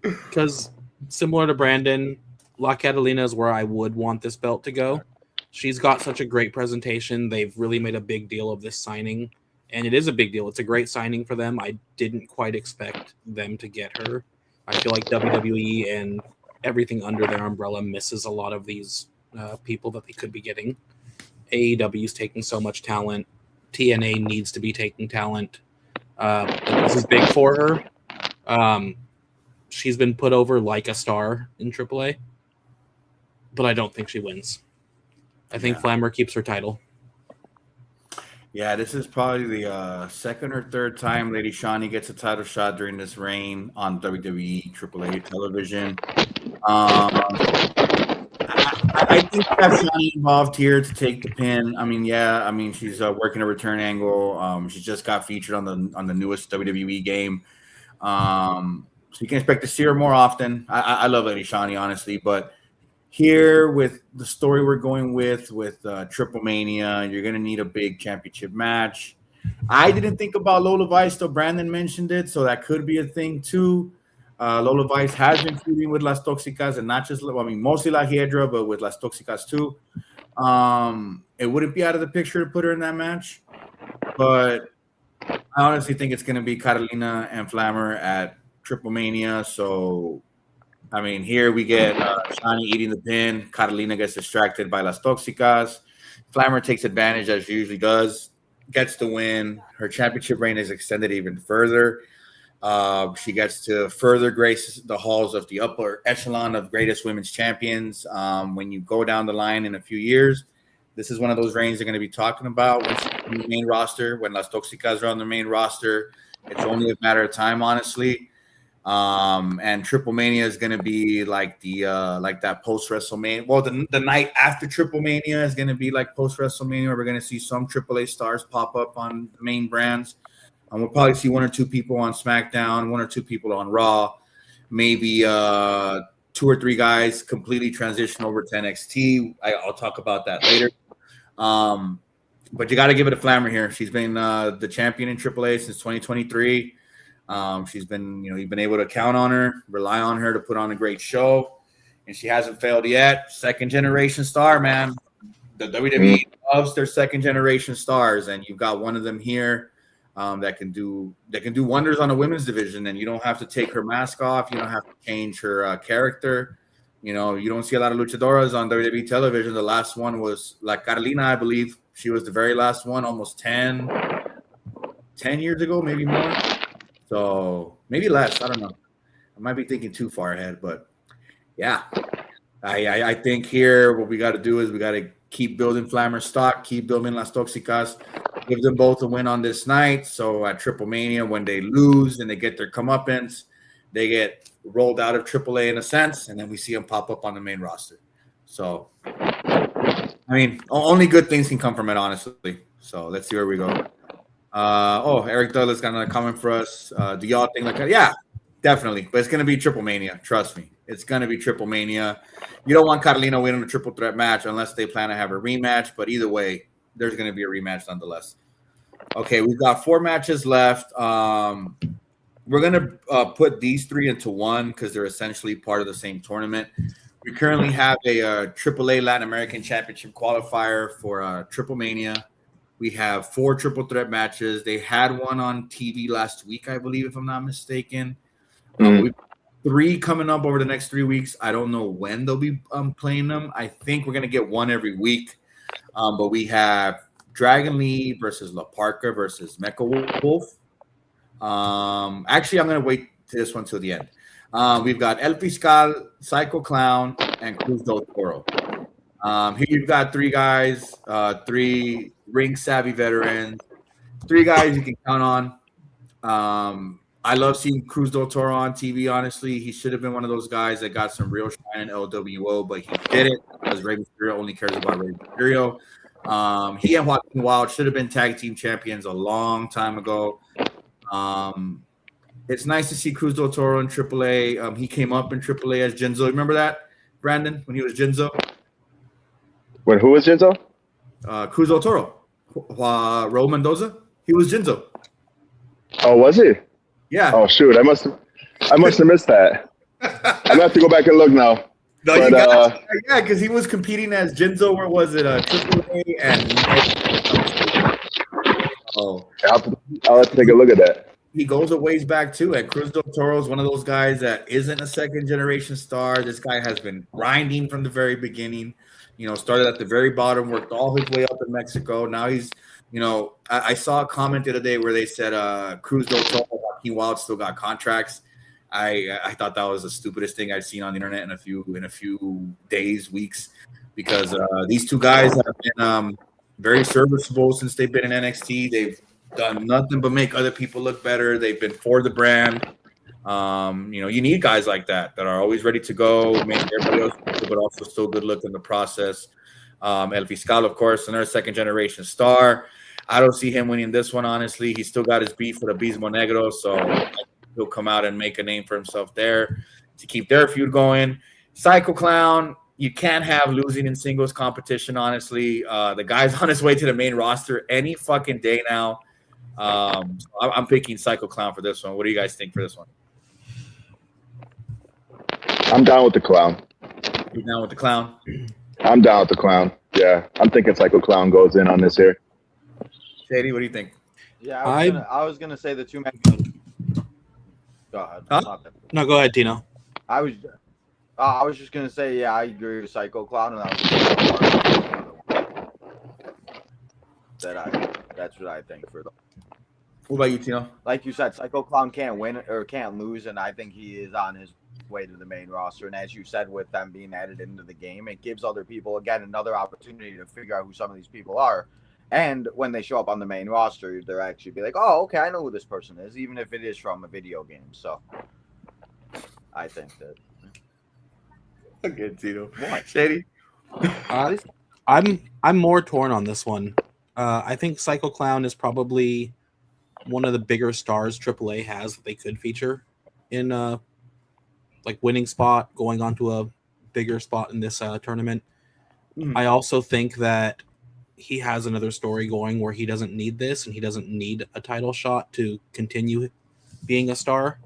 because similar to Brandon, La Catalina is where I would want this belt to go. She's got such a great presentation. They've really made a big deal of this signing, and it is a big deal. It's a great signing for them. I didn't quite expect them to get her. I feel like WWE and everything under their umbrella misses a lot of these people that they could be getting. AEW is taking so much talent. TNA needs to be taking talent. This is big for her. She's been put over like a star in AAA, but I don't think she wins. I think Flammer keeps her title. Yeah, this is probably the second or third time Lady Shani gets a title shot during this reign on WWE AAA television. I think that's Shani involved here to take the pin. I mean, she's working a return angle. She just got featured on the newest WWE game. So you can expect to see her more often. I love Lady Shani, honestly, but here with the story we're going with Triple Mania, you're going to need a big championship match. I didn't think about Lola Vice till Brandon mentioned it, so that could be a thing too. Lola Vice has been feuding with Las Toxicas, and not just, mostly La Hiedra, but with Las Toxicas too. It wouldn't be out of the picture to put her in that match, but I honestly think it's going to be Carolina and Flammer at Triple Mania, so... I mean, here we get Shani eating the pin. Catalina gets distracted by Las Toxicas. Flammer takes advantage, as she usually does, gets the win. Her championship reign is extended even further. She gets to further grace the halls of the upper echelon of greatest women's champions. When you go down the line in a few years, this is one of those reigns they're going to be talking about when she's on the main roster, when Las Toxicas are on the main roster. It's only a matter of time, honestly. And Triple Mania is going to be like that post WrestleMania. Well, the night after Triple Mania is going to be like post WrestleMania, where we're going to see some AAA stars pop up on the main brands. We'll probably see 1 or 2 people on SmackDown, 1 or 2 people on Raw, maybe 2 or 3 guys completely transition over to NXT. I'll talk about that later. But you got to give it a Flammer here. She's been the champion in AAA since 2023. She's been, you've been able to count on her, rely on her to put on a great show, and she hasn't failed yet. Second generation star, man. The WWE loves their second generation stars, and you've got one of them here that can do wonders on the women's division. And you don't have to take her mask off. You don't have to change her character. You don't see a lot of luchadoras on WWE television. The last one was La Carlina, I believe. She was the very last one, almost 10 years ago, maybe more. So maybe less. I don't know. I might be thinking too far ahead, but yeah. I think here what we got to do is we got to keep building Flammer stock, keep building Las Toxicas, give them both a win on this night. So at Triple Mania, when they lose and they get their comeuppance, they get rolled out of AAA in a sense, and then we see them pop up on the main roster. So, I mean, only good things can come from it, honestly. So let's see where we go. Eric Douglas got another comment for us. Do y'all think like that? Yeah, definitely. But it's going to be Triple Mania. Trust me. It's going to be Triple Mania. You don't want Carlina winning a triple threat match unless they plan to have a rematch. But either way, there's going to be a rematch nonetheless. Okay, we've got 4 matches left. We're going to put these 3 into one because they're essentially part of the same tournament. We currently have a AAA Latin American Championship qualifier for Triple Mania. We have 4 triple threat matches. They had one on TV last week, I believe, if I'm not mistaken. We've 3 coming up over the next 3 weeks. I don't know when they'll be playing them. I think we're going to get one every week. But we have Dragon Lee versus La Parca versus Mecha Wolf. Actually, I'm going to wait to this one till the end. We've got El Fiscal, Psycho Clown, and Cruz del Toro. Here you've got 3 guys, 3 ring-savvy veterans, 3 guys you can count on. I love seeing Cruz del Toro on TV, honestly. He should have been one of those guys that got some real shine in LWO, but he didn't because Rey Mysterio only cares about Rey Mysterio. He and Joaquin Wild should have been tag team champions a long time ago. It's nice to see Cruz del Toro in AAA. He came up in AAA as Jinzo. Remember that, Brandon, when he was Jinzo? When who was Jinzo? Cruz del Toro. Raul Mendoza. He was Jinzo. Oh, was he? Yeah. Oh shoot, I must have missed that. I'm gonna have to go back and look now. No, but, yeah, because he was competing as Jinzo. Where was it? AAA and I'll have to take a look at that. He goes a ways back too. And Cruz del Toro is one of those guys that isn't a second generation star. This guy has been grinding from the very beginning. Started at the very bottom, worked all his way up in Mexico. Now he's, I saw a comment the other day where they said Cruz del Toro, Joaquin Wild still got contracts. I thought that was the stupidest thing I've seen on the internet in a few days, weeks, because these 2 guys have been very serviceable since they've been in NXT. They've done nothing but make other people look better. They've been for the brand. You need guys like that are always ready to go, make everybody else good, but also still good look in the process. El Fiscal, of course, another second generation star. I don't see him winning this one, honestly. He's still got his beef with Abismo Negro, so he'll come out and make a name for himself there to keep their feud going. Psycho Clown, you can't have losing in singles competition, honestly. The guy's on his way to the main roster any fucking day now. I'm picking Psycho Clown for this one. What do you guys think for this one? I'm down with the Clown. You down with the Clown? I'm down with the Clown. Yeah, I'm thinking Psycho Clown goes in on this here. Shady, what do you think? Yeah, I was gonna say the 2 men. Go ahead. Huh? No, go ahead, Tino. I was just gonna say, yeah, I agree with Psycho Clown, and that's what I think for the. What about you, Tino? Like you said, Psycho Clown can't win or can't lose, and I think he is on his way to the main roster. And as you said, with them being added into the game, it gives other people again another opportunity to figure out who some of these people are. And when they show up on the main roster, they'll actually be like, "Oh, okay, I know who this person is," even if it is from a video game. So, I think that. Good, Tino. What, Shady? I'm more torn on this one. I think Psycho Clown is probably one of the bigger stars AAA has that they could feature in like winning spot, going on to a bigger spot in this tournament. I also think that he has another story going where he doesn't need this and he doesn't need a title shot to continue being a star.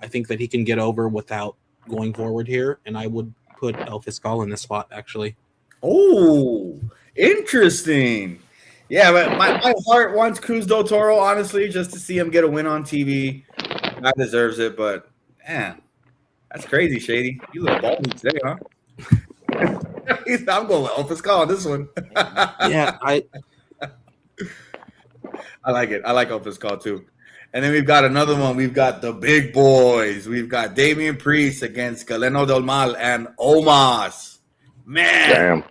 I think that he can get over without going forward here, and I would put El Fiscal in this spot, actually. Oh, interesting. Yeah, but my heart wants Cruz del Toro, honestly, just to see him get a win on TV. Guy deserves it, but man, that's crazy, Shady. You look ballsy today, huh? I'm going with El Fiscal on this one. Yeah, I like it. I like El Fiscal too. And then we've got another one. We've got the big boys. We've got Damian Priest against Galeno Del Mal and Omos. Man. Damn.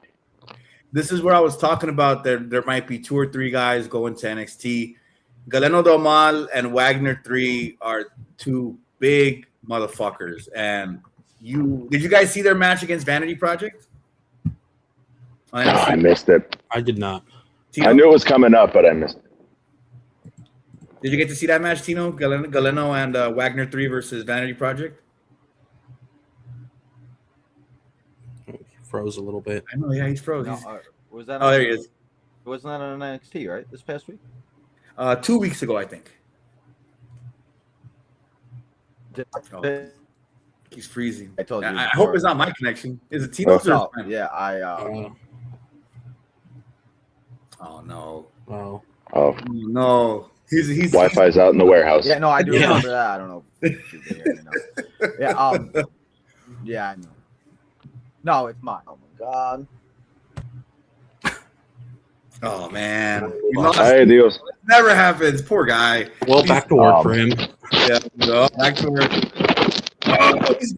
This is where I was talking about there might be 2 or 3 guys going to NXT. Galeno Del Mal and Wagner 3 are 2 big motherfuckers. And did you guys see their match against Vanity Project? I missed it. I did not. Tino? I knew it was coming up, but I missed it. Did you get to see that match, Tino? Galeno and Wagner 3 versus Vanity Project? He froze a little bit. I know, yeah, he's froze. No, was that? Oh, there he is. Wasn't that on NXT, right? This past week? 2 weeks ago, I think. Did- He's freezing. I told you. I hope it's not my connection. Is it Tino's? Oh, or yeah, Oh no! Oh. Oh, No, he's Wi-Fi's out in the warehouse. yeah, no, I do Yeah. remember that. I don't know. If you can hear me now. Yeah, yeah, I know. No, it's mine. Oh my god. Oh man, Hey, Dios. never happens. Poor guy. Well, back to work for him. Yeah, no, back to work. He's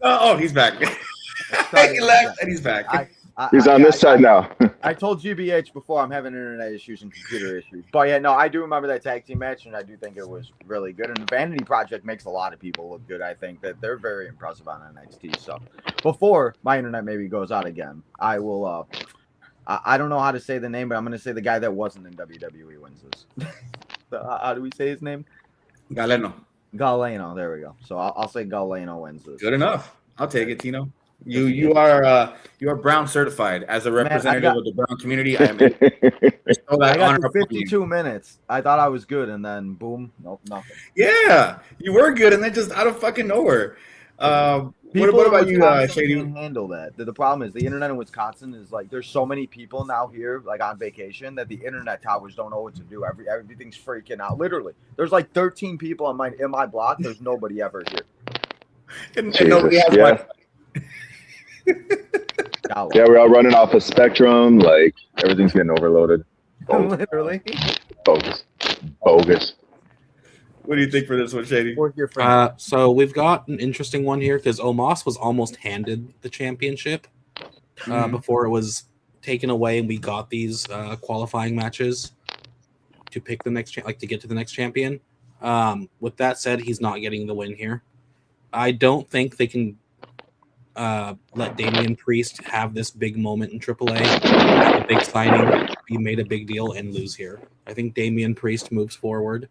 back. He left and he's back. He's on this side now. I told GBH before I'm having internet issues and computer issues. But yeah, no, I do remember that tag team match, and I do think it was really good. And the Vanity Project makes a lot of people look good. I think that they're very impressive on NXT. So before my internet maybe goes out again, I will. I don't know how to say the name, but I'm going to say the guy that wasn't in WWE wins this. So, how do we say his name? Galeno. Galeno. There we go. So I'll say Galeno wins this. Good enough. I'll take it, Tino. You are Brown certified as a representative of the Brown community. I am. I got to 52 minutes. I thought I was good, and then boom, nope, nothing. Yeah, you were good, and then just out of fucking nowhere. What about you, Shady? Can't handle that. The problem is the internet in Wisconsin is like there's so many people now here, like on vacation, that the internet towers don't know what to do. Everything's freaking out. Literally, there's like 13 people in my block. There's nobody ever here. And nobody has Wi-Fi. Yeah, we're all running off a Spectrum. Like everything's getting overloaded. Literally. Bogus. What do you think for this one, Shady? So we've got an interesting one here because Omos was almost handed the championship before it was taken away, and we got these qualifying matches to pick the next to get to the next champion. With that said, he's not getting the win here. I don't think they can let Damian Priest have this big moment in AAA, have a big signing, be made a big deal, and lose here. I think Damian Priest moves forward.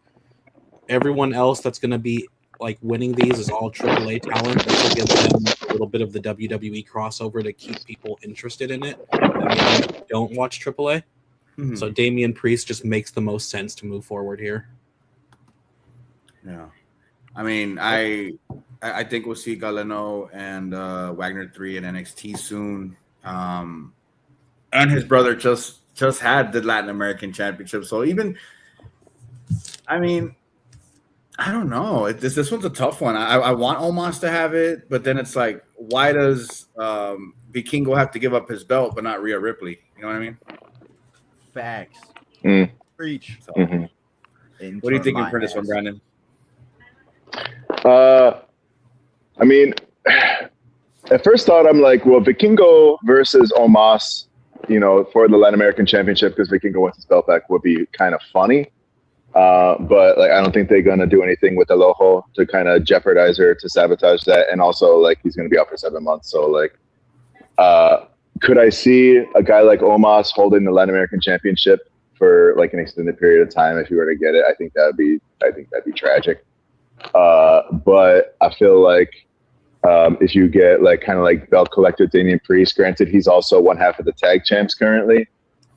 Everyone else that's going to be like winning these is all AAA talent. This will give them a little bit of the WWE crossover to keep people interested in it and maybe don't watch AAA. Mm-hmm. So Damian Priest just makes the most sense to move forward here. Yeah, I mean, I think we'll see Galeno and Wagner 3 in NXT soon. And his brother just had the Latin American Championship, so even, I mean, I don't know. This one's a tough one. I want Omos to have it, but then it's like, why does Vikingo have to give up his belt but not Rhea Ripley? You know what I mean? Facts. Preach. So, what are you thinking for this one, Brandon? I mean, at first thought, I'm like, well, Vikingo versus Omos, for the Latin American Championship, because Vikingo wants his belt back, would be kind of funny. But like, I don't think they're gonna do anything with Aloho to kind of jeopardize her, to sabotage that. And also, like, he's gonna be out for 7 months. So like, could I see a guy like Omos holding the Latin American Championship for like an extended period of time if you were to get it. I think that'd be tragic. But I feel like if you get like kind of like belt collector Damian Priest, granted he's also one half of the tag champs currently,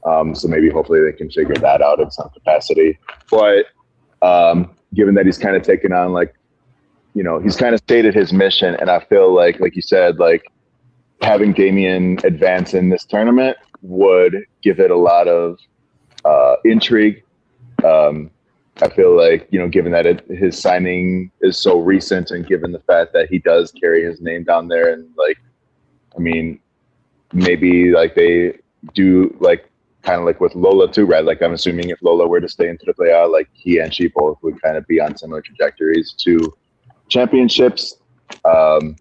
so maybe hopefully they can figure that out in some capacity. But given that he's kind of taken on like, you know, he's kind of stated his mission, and I feel like you said, like having Damian advance in this tournament would give it a lot of intrigue. I feel like, you know, given that his signing is so recent, and given the fact that he does carry his name down there, and like, I mean, maybe like they do like kind of like with Lola too, right? Like I'm assuming if Lola were to stay into the playoff, like he and she both would kind of be on similar trajectories to championships.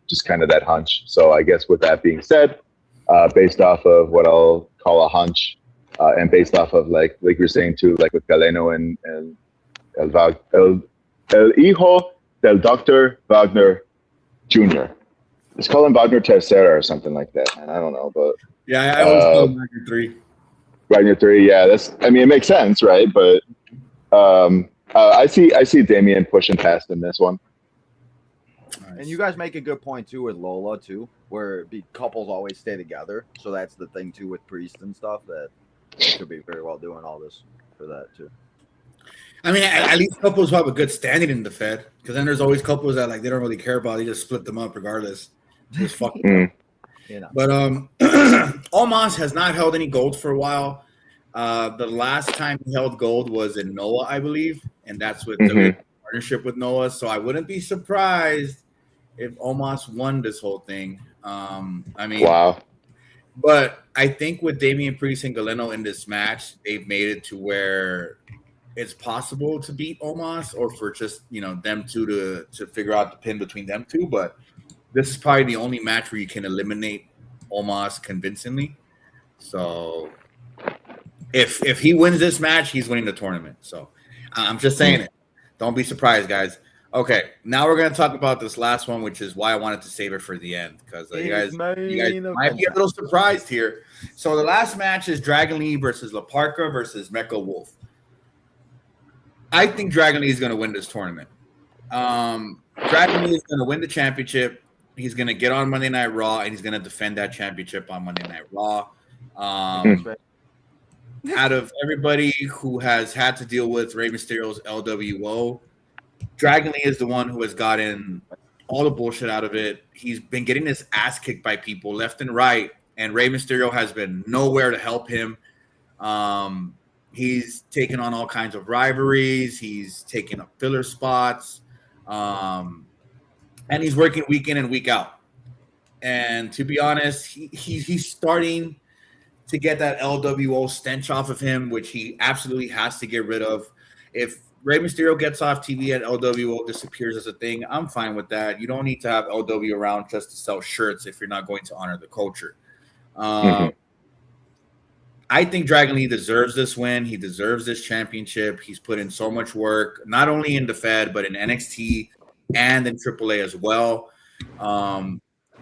Just kind of that hunch. So I guess with that being said, based off of what I'll call a hunch, and based off of like you're saying too, like with Galeno and El Hijo del Dr. Wagner Jr. Let's call him Wagner Tercera or something like that. And I don't know, but yeah, I always call him Wagner 3. Wagner 3, yeah. I mean, it makes sense, right? But I see Damian pushing past in this one. And you guys make a good point too with Lola too, where couples always stay together. So that's the thing too with Priest and stuff, that they could be very well doing all this for that too. I mean, at least couples who have a good standing in the Fed, because then there's always couples that like they don't really care about. They just split them up regardless. Just fucking. You know. But Omos has not held any gold for a while. The last time he held gold was in Noah, I believe, and that's with the partnership with Noah. So I wouldn't be surprised if Omos won this whole thing. I mean, wow. But I think with Damian Priest and Galeno in this match, they've made it to where it's possible to beat Omos, or for just, you know, them two to figure out the pin between them two. But this is probably the only match where you can eliminate Omos convincingly. So if he wins this match, he's winning the tournament. So I'm just saying it. Don't be surprised, guys. Okay, now we're going to talk about this last one, which is why I wanted to save it for the end, because you guys might be a little surprised here. So the last match is Dragon Lee versus La Parka versus Mecha Wolf. I think Dragon Lee is going to win this tournament. Dragon Lee is going to win the championship. He's going to get on Monday Night Raw, and he's going to defend that championship on Monday Night Raw. Out of everybody who has had to deal with Rey Mysterio's LWO, Dragon Lee is the one who has gotten all the bullshit out of it. He's been getting his ass kicked by people left and right, and Rey Mysterio has been nowhere to help him. He's taken on all kinds of rivalries. He's taken up filler spots. And he's working week in and week out. And to be honest, he's starting to get that LWO stench off of him, which he absolutely has to get rid of. If Rey Mysterio gets off TV and LWO disappears as a thing, I'm fine with that. You don't need to have LW around just to sell shirts if you're not going to honor the culture. I think Dragon Lee deserves this win. He deserves this championship. He's put in so much work, not only in the Fed, but in NXT and in AAA as well.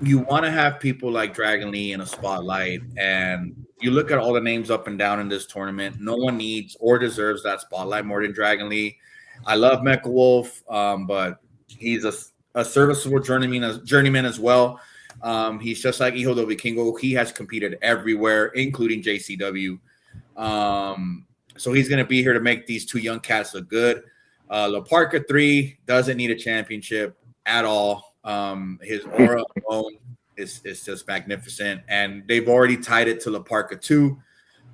You want to have people like Dragon Lee in a spotlight, and you look at all the names up and down in this tournament. No one needs or deserves that spotlight more than Dragon Lee. I love Mecha Wolf, but he's a serviceable journeyman as well. He's just like Hijo del Vikingo. He has competed everywhere, including JCW. So he's going to be here to make these two young cats look good. La Parka 3 doesn't need a championship at all. His aura alone is just magnificent, and they've already tied it to La Parka 2.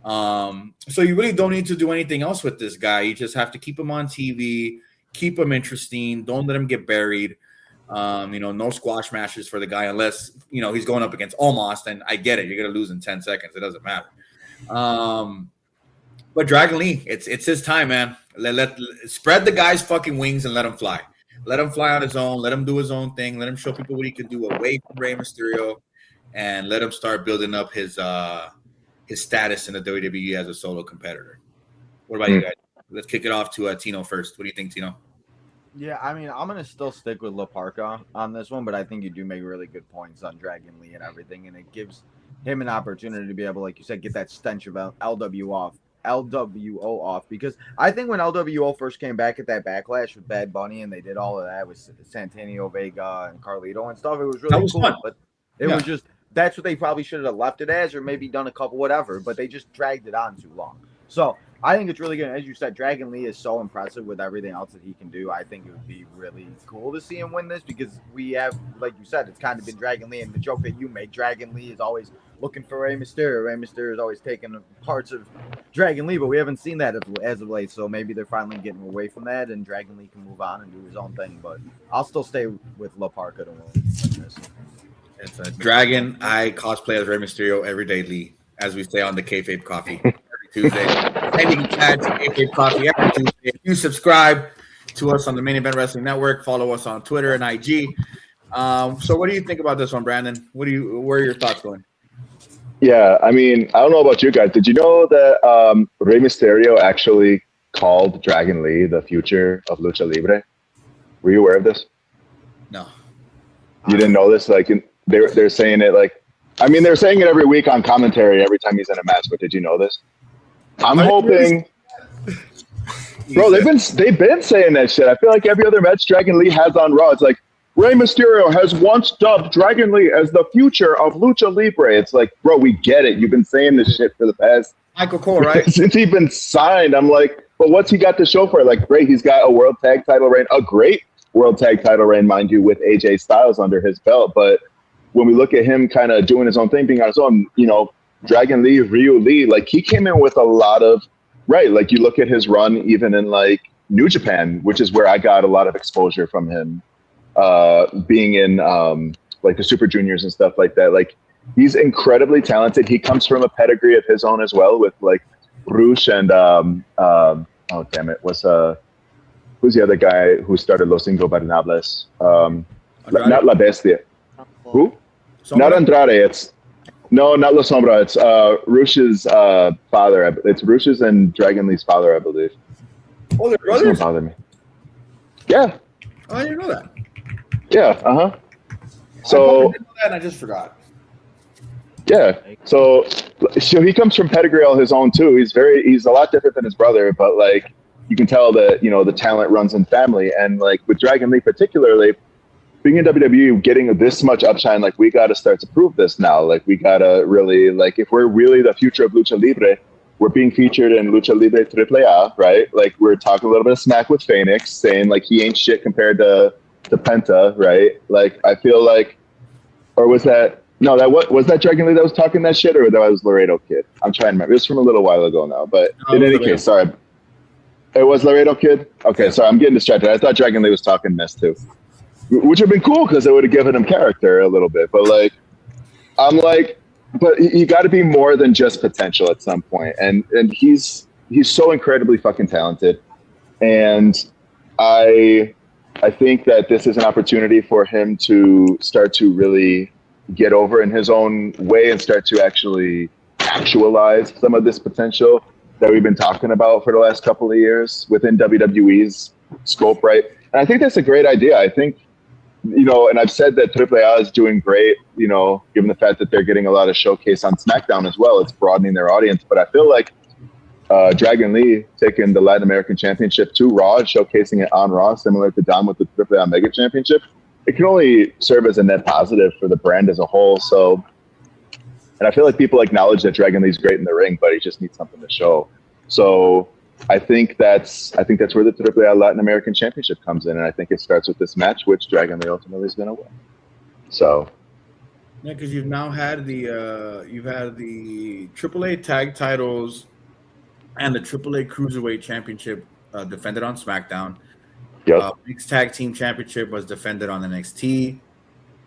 So you really don't need to do anything else with this guy. You just have to keep him on TV, keep him interesting. Don't let him get buried. No squash matches for the guy unless, he's going up against Omos, and I get it. You're going to lose in 10 seconds. It doesn't matter. But Dragon Lee, it's his time, man. Let spread the guy's fucking wings and let him fly. Let him fly on his own. Let him do his own thing. Let him show people what he can do away from Rey Mysterio, and let him start building up his status in the WWE as a solo competitor. What about you guys? Let's kick it off to Tino first. What do you think, Tino? Yeah, I mean, I'm going to still stick with La Parka on this one, but I think you do make really good points on Dragon Lee and everything, and it gives him an opportunity to be able, like you said, get that stench of LW off LWO off, because I think when LWO first came back at that Backlash with Bad Bunny and they did all of that with Santino Vega and Carlito and stuff, it was really cool. Fun. But it was just, that's what they probably should have left it as, or maybe done a couple whatever, but they just dragged it on too long. So I think it's really good. As you said, Dragon Lee is so impressive with everything else that he can do. I think it would be really cool to see him win this, because we have, like you said, it's kind of been Dragon Lee, and the joke that you make, Dragon Lee is always looking for Rey Mysterio. Rey Mysterio is always taking parts of Dragon Lee, but we haven't seen that as of late. So maybe they're finally getting away from that, and Dragon Lee can move on and do his own thing. But I'll still stay with La Parka to win this. It's a Dragon. I cosplay as Rey Mysterio every day, Lee, as we say on the Kayfabe Coffee every Tuesday. And you can catch Kayfabe Coffee every Tuesday. If you subscribe to us on the Main Event Wrestling Network, follow us on Twitter and IG. So what do you think about this one, Brandon? Where are your thoughts going? Yeah, I mean, I don't know about you guys. Did you know that Rey Mysterio actually called Dragon Lee the future of Lucha Libre? Were you aware of this? No. You didn't know this? Like, they're saying it like, I mean, they're saying it every week on commentary every time he's in a match. But did you know this? I'm hoping, bro. They've been saying that shit. I feel like every other match Dragon Lee has on Raw, it's like, Rey Mysterio has once dubbed Dragon Lee as the future of Lucha Libre. It's like, bro, we get it. You've been saying this shit for the past Michael Cole, right? Since he's been signed. I'm like, but what's he got to show for it? Like, great, he's got a world tag title reign, a great world tag title reign, mind you, with AJ Styles under his belt. But when we look at him kind of doing his own thing, being on his own, you know, Dragon Lee, Ryu Lee, like he came in with a lot of, right, like you look at his run even in like New Japan, which is where I got a lot of exposure from him. Being in like the Super Juniors and stuff like that, like he's incredibly talented. He comes from a pedigree of his own as well, with like Rush and oh damn it, who's the other guy who started Los Ingobernables? Not La Bestia. Who? Sombra? Not Andrade. It's not La Sombra. It's Rush's father. It's Rush's and Dragon Lee's father, I believe. Oh, they're brothers? Don't bother me. Yeah. Oh, I didn't know that. Yeah, So I didn't know that and I just forgot. Yeah. So he comes from pedigree all his own too. He's a lot different than his brother, but like you can tell that, you know, the talent runs in family. And like with Dragon Lee particularly, being in WWE, getting this much upshine, like we gotta start to prove this now. Like we gotta really, like if we're really the future of Lucha Libre, we're being featured in Lucha Libre AAA, right? Like we're talking a little bit of smack with Phoenix, saying like he ain't shit compared to Penta, right? Like I feel like, or was that was that Dragon Lee that was talking that shit, or that was Laredo Kid? I'm trying to remember. It was from a little while ago now, but in any case, sorry, it was Laredo Kid. Okay, sorry, I'm getting distracted. I thought Dragon Lee was talking mess too, which would have been cool because it would have given him character a little bit. But like, I'm like, but you got to be more than just potential at some point, and he's so incredibly fucking talented, and I think that this is an opportunity for him to start to really get over in his own way and start to actually actualize some of this potential that we've been talking about for the last couple of years within WWE's scope, right? And I think that's a great idea. I think, you know, and I've said that AAA is doing great, you know, given the fact that they're getting a lot of showcase on SmackDown as well. It's broadening their audience. But I feel like Dragon Lee taking the Latin American Championship to Raw and showcasing it on Raw, similar to Dom with the AAA Mega Championship, it can only serve as a net positive for the brand as a whole. So, and I feel like people acknowledge that Dragon Lee's great in the ring, but he just needs something to show. So I think that's where the AAA Latin American Championship comes in, and I think it starts with this match, which Dragon Lee ultimately is going to win. So. Yeah, because you've now had the AAA tag titles and the AAA Cruiserweight Championship defended on SmackDown. Yep. Mixed Tag Team Championship was defended on NXT,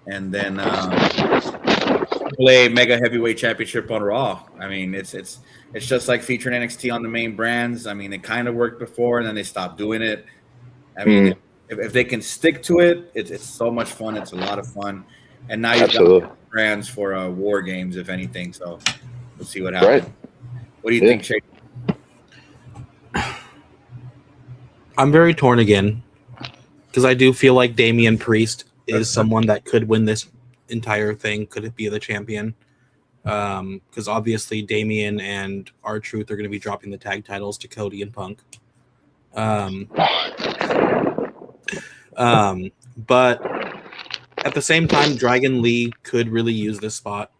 and then AAA Mega Heavyweight Championship on Raw. I mean, it's just like featuring NXT on the main brands. I mean, it kind of worked before, and then they stopped doing it. I mean, if they can stick to it, it's so much fun. It's a lot of fun, and now you've got brands for War Games, if anything. So we'll see what happens. Right. What do you think, Shake? I'm very torn again because I do feel like Damian Priest is someone that could win this entire thing. Could it be the champion? because obviously Damian and R-Truth are going to be dropping the tag titles to Cody and Punk. But at the same time, Dragon Lee could really use this spot.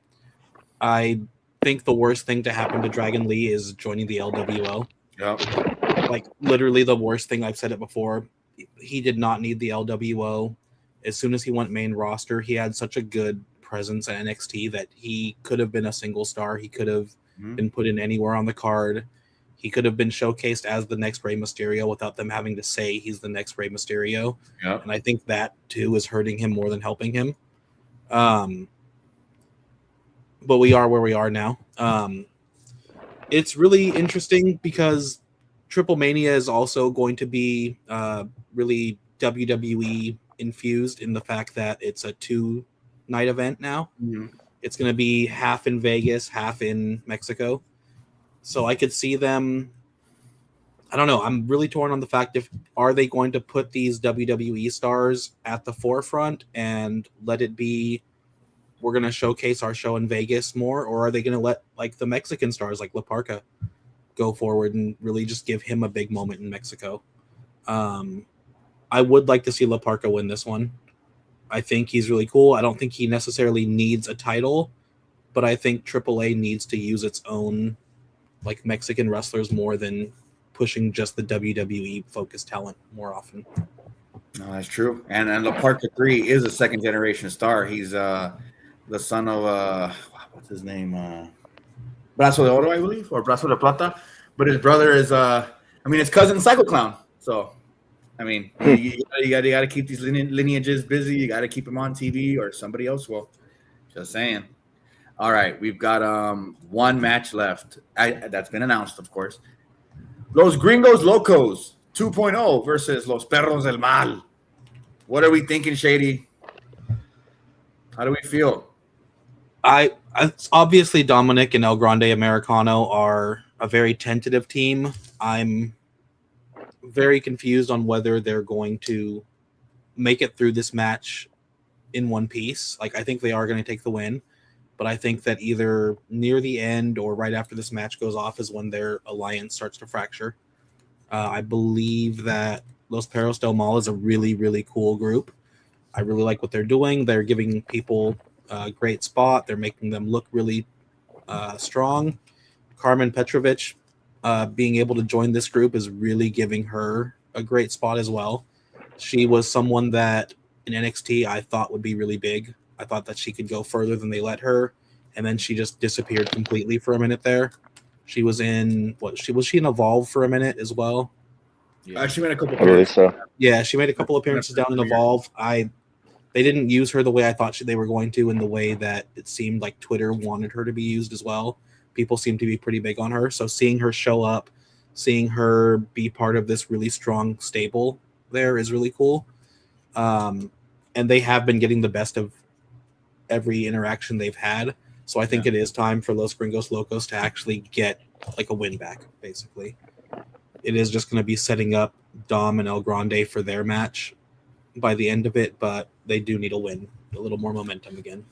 I think the worst thing to happen to Dragon Lee is joining the LWO. Yep. Like literally the worst thing. I've said it before. He did not need the LWO. As soon as he went main roster, he had such a good presence at NXT that he could have been a single star. He could have been put in anywhere on the card. He could have been showcased as the next Rey Mysterio without them having to say he's the next Rey Mysterio. Yep. And I think that too is hurting him more than helping him. But we are where we are now. It's really interesting because Triple Mania is also going to be really WWE infused in the fact that it's a 2-night event now. It's going to be half in Vegas, half in Mexico. So I could see them. I don't know. I'm really torn on the fact are they going to put these WWE stars at the forefront and let it be, we're going to showcase our show in Vegas more, or are they going to let like the Mexican stars like La Parca go forward and really just give him a big moment in Mexico? I would like to see La Parca win this one. I think he's really cool. I don't think he necessarily needs a title, but I think AAA needs to use its own like Mexican wrestlers more than pushing just the WWE focused talent more often. No, that's true. And La Parca 3 is a second generation star. He's the son of what's his name? Brazo de Oro, I believe, or Brazo de Plata. But his brother is his cousin Psycho Clown. So I mean, you got to keep these lineages busy. You got to keep them on TV, or somebody else will. Just saying. All right, we've got one match left. That's been announced, of course. Los Gringos Locos 2.0 versus Los Perros del Mal. What are we thinking, Shady? How do we feel? Obviously Dominic and El Grande Americano are a very tentative team. I'm very confused on whether they're going to make it through this match in one piece. Like, I think they are going to take the win, but I think that either near the end or right after this match goes off is when their alliance starts to fracture. I believe that Los Perros del Mal is a really, really cool group. I really like what they're doing. They're giving people a great spot. They're making them look really strong. Carmen Petrovich being able to join this group is really giving her a great spot as well. She was someone that in NXT I thought would be really big. I thought that she could go further than they let her, and then she just disappeared completely for a minute there. She was in she in Evolve for a minute as well? Yeah. She made a couple. I believe so. Yeah, she made a couple appearances down in Evolve. They didn't use her the way I thought they were going to, in the way that it seemed like Twitter wanted her to be used as well. People seem to be pretty big on her. So seeing her show up, seeing her be part of this really strong stable there is really cool. And they have been getting the best of every interaction they've had. So I think it is time for Los Gringos Locos to actually get like a win back, basically. It is just going to be setting up Dom and El Grande for their match by the end of it, but they do need a win, a little more momentum again.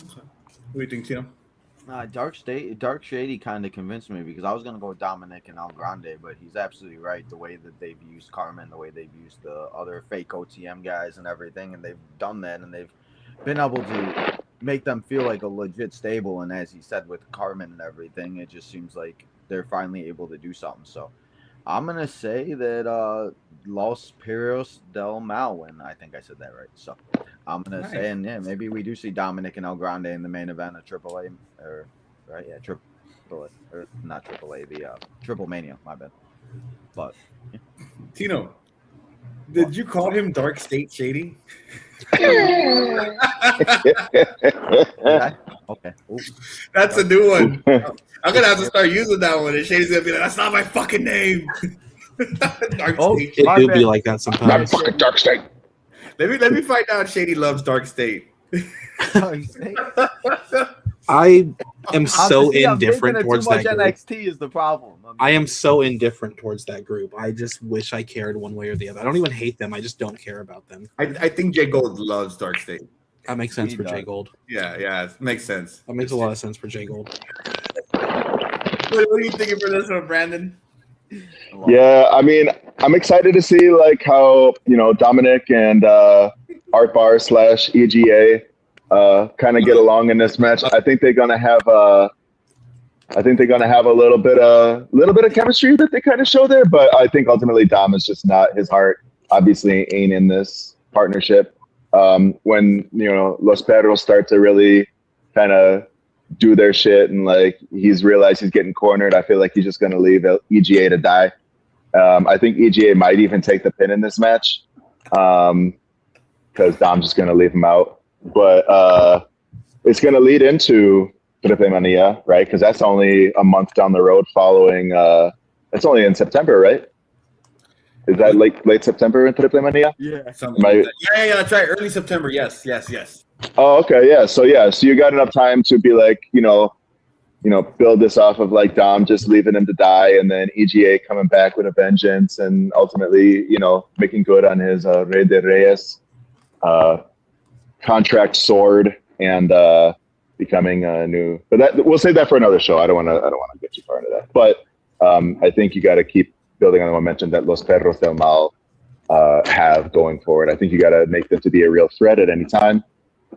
Okay. What do you think, Tino? Dark Shady kind of convinced me, because I was going to go with Dominic and El Grande, but he's absolutely right. The way that they've used Carmen, the way they've used the other fake OTM guys and everything, and they've done that, and they've been able to make them feel like a legit stable. And as he said, with Carmen and everything, it just seems like they're finally able to do something. So I'm going to say that Los Perros del Mal win. I think I said that right. So I'm going to say, and yeah, maybe we do see Dominic and El Grande in the main event of AAA, or right? Yeah, AAA, or not AAA, the Triple Mania, my bad. But yeah. Tino, did you call him Dark State Shady? Okay. Ooh. That's a new one. I'm gonna have to start using that one, and Shady's gonna be like, "That's not my fucking name." Dark State. It do be like that sometimes. Not fucking Dark State. Let me find out. Shady loves Dark State. I am so indifferent towards too much that group. NXT is the problem. I am so indifferent towards that group. I just wish I cared one way or the other. I don't even hate them. I just don't care about them. I think Jay Gold loves Dark State. That makes sense He for does. Jay Gold. Yeah, it makes sense. That makes a lot of sense for Jay Gold. What are you thinking for this one, Brandon? Yeah, I mean, I'm excited to see like how Dominic and Art Bar / EGA kind of get along in this match. I think they're gonna have a little bit of chemistry that they kind of show there. But I think ultimately Dom is just not, his heart obviously ain't in this partnership. When Los Perros start to really kind of do their shit and like he's realized he's getting cornered, I feel like he's just gonna leave EGA to die. I think EGA might even take the pin in this match because Dom's just gonna leave him out. But it's gonna lead into Triple Mania, right? Because that's only a month down the road following. It's only in September, right? Is that late September in Triple Mania? Yeah. Something like that. Yeah, that's right. Early September. Yes. Oh, okay, yeah. So you got enough time to be like, build this off of like Dom just leaving him to die, and then EGA coming back with a vengeance, and ultimately, making good on his Rey de Reyes contract sword and becoming a new. But that we'll save that for another show. I don't want to get too far into that. But I think you got to keep building on the momentum that Los Perros del Mal have going forward. I think you got to make them to be a real threat at any time,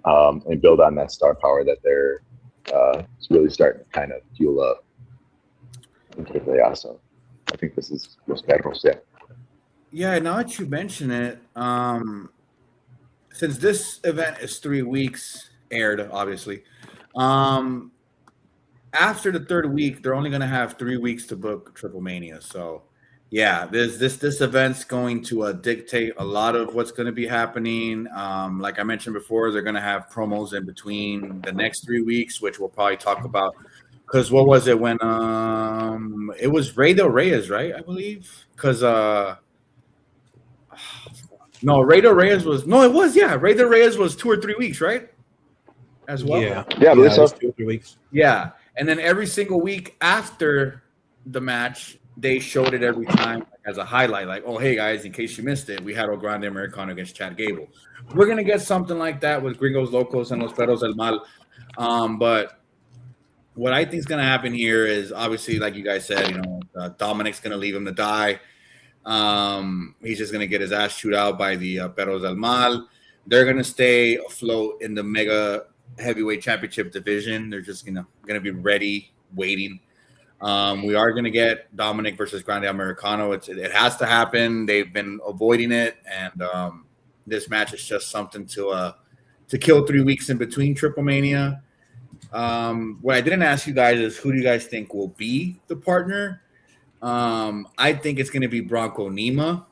and build on that star power that they're really starting to kind of fuel up. So I think this is Los Perros. Yeah. Yeah. Now that you mention it, since this event is 3 weeks aired, obviously, after the third week, they're only going to have 3 weeks to book Triple Mania. So, yeah, this event's going to dictate a lot of what's going to be happening. Like I mentioned before, they're going to have promos in between the next 3 weeks, which we'll probably talk about. Because what was it when it was Rey del Reyes, right? I believe. Because no, Rey del Reyes was Rey del Reyes was 2 or 3 weeks, right? As well. Yeah, I believe so. 2 or 3 weeks. Yeah, and then every single week after the match, they showed it every time as a highlight. Like, oh, hey guys, in case you missed it, we had El Grande Americano against Chad Gable. We're gonna get something like that with Gringos Locos and Los Perros del Mal. But what I think is gonna happen here is obviously, like you guys said, Dominic's gonna leave him to die. He's just gonna get his ass chewed out by the Perros del Mal. They're gonna stay afloat in the mega heavyweight championship division. They're just gonna be ready, waiting. We are gonna get Dominic versus Grande Americano. It has to happen. They've been avoiding it, and this match is just something to kill 3 weeks in between Triple Mania. What I didn't ask you guys is, who do you guys think will be the partner? I think it's gonna be Bronco Nima.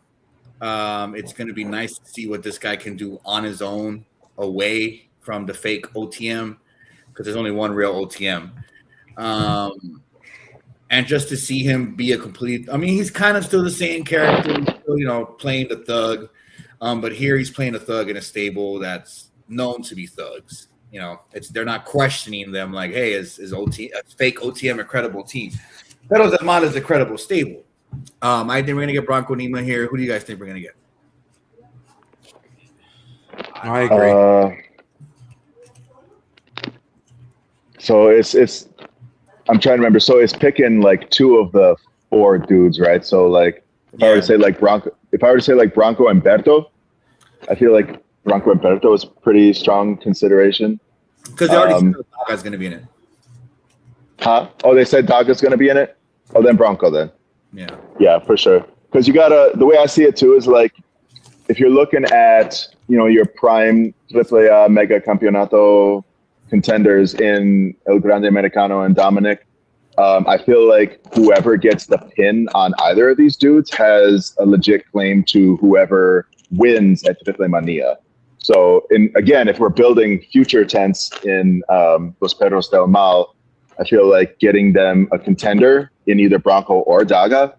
It's gonna be nice to see what this guy can do on his own, away from the fake OTM, because there's only one real OTM. And just to see him be he's kind of still the same character, still, playing the thug. But here he's playing a thug in a stable that's known to be thugs. They're not questioning them like, hey, is fake OTM a credible team? Perros del Mal is a credible stable. I think we're gonna get Bronco Nima here. Who do you guys think we're gonna get? I agree. So it's I'm trying to remember. So it's picking like 2 of the 4 dudes, right? So like if I were to say like Bronco and Berto, I feel like Bronco and Berto is pretty strong consideration. Because they already said Daga's going to be in it. Huh? Oh, they said Daga's going to be in it? Oh, then Bronco then. Yeah. Yeah, for sure. Because the way I see it too is like, if you're looking at, your prime AAA Mega Campeonato contenders in El Grande Americano and Dominic, I feel like whoever gets the pin on either of these dudes has a legit claim to whoever wins at Triple Mania. So, again, if we're building future tents in Los Perros del Mal, I feel like getting them a contender in either Bronco or Daga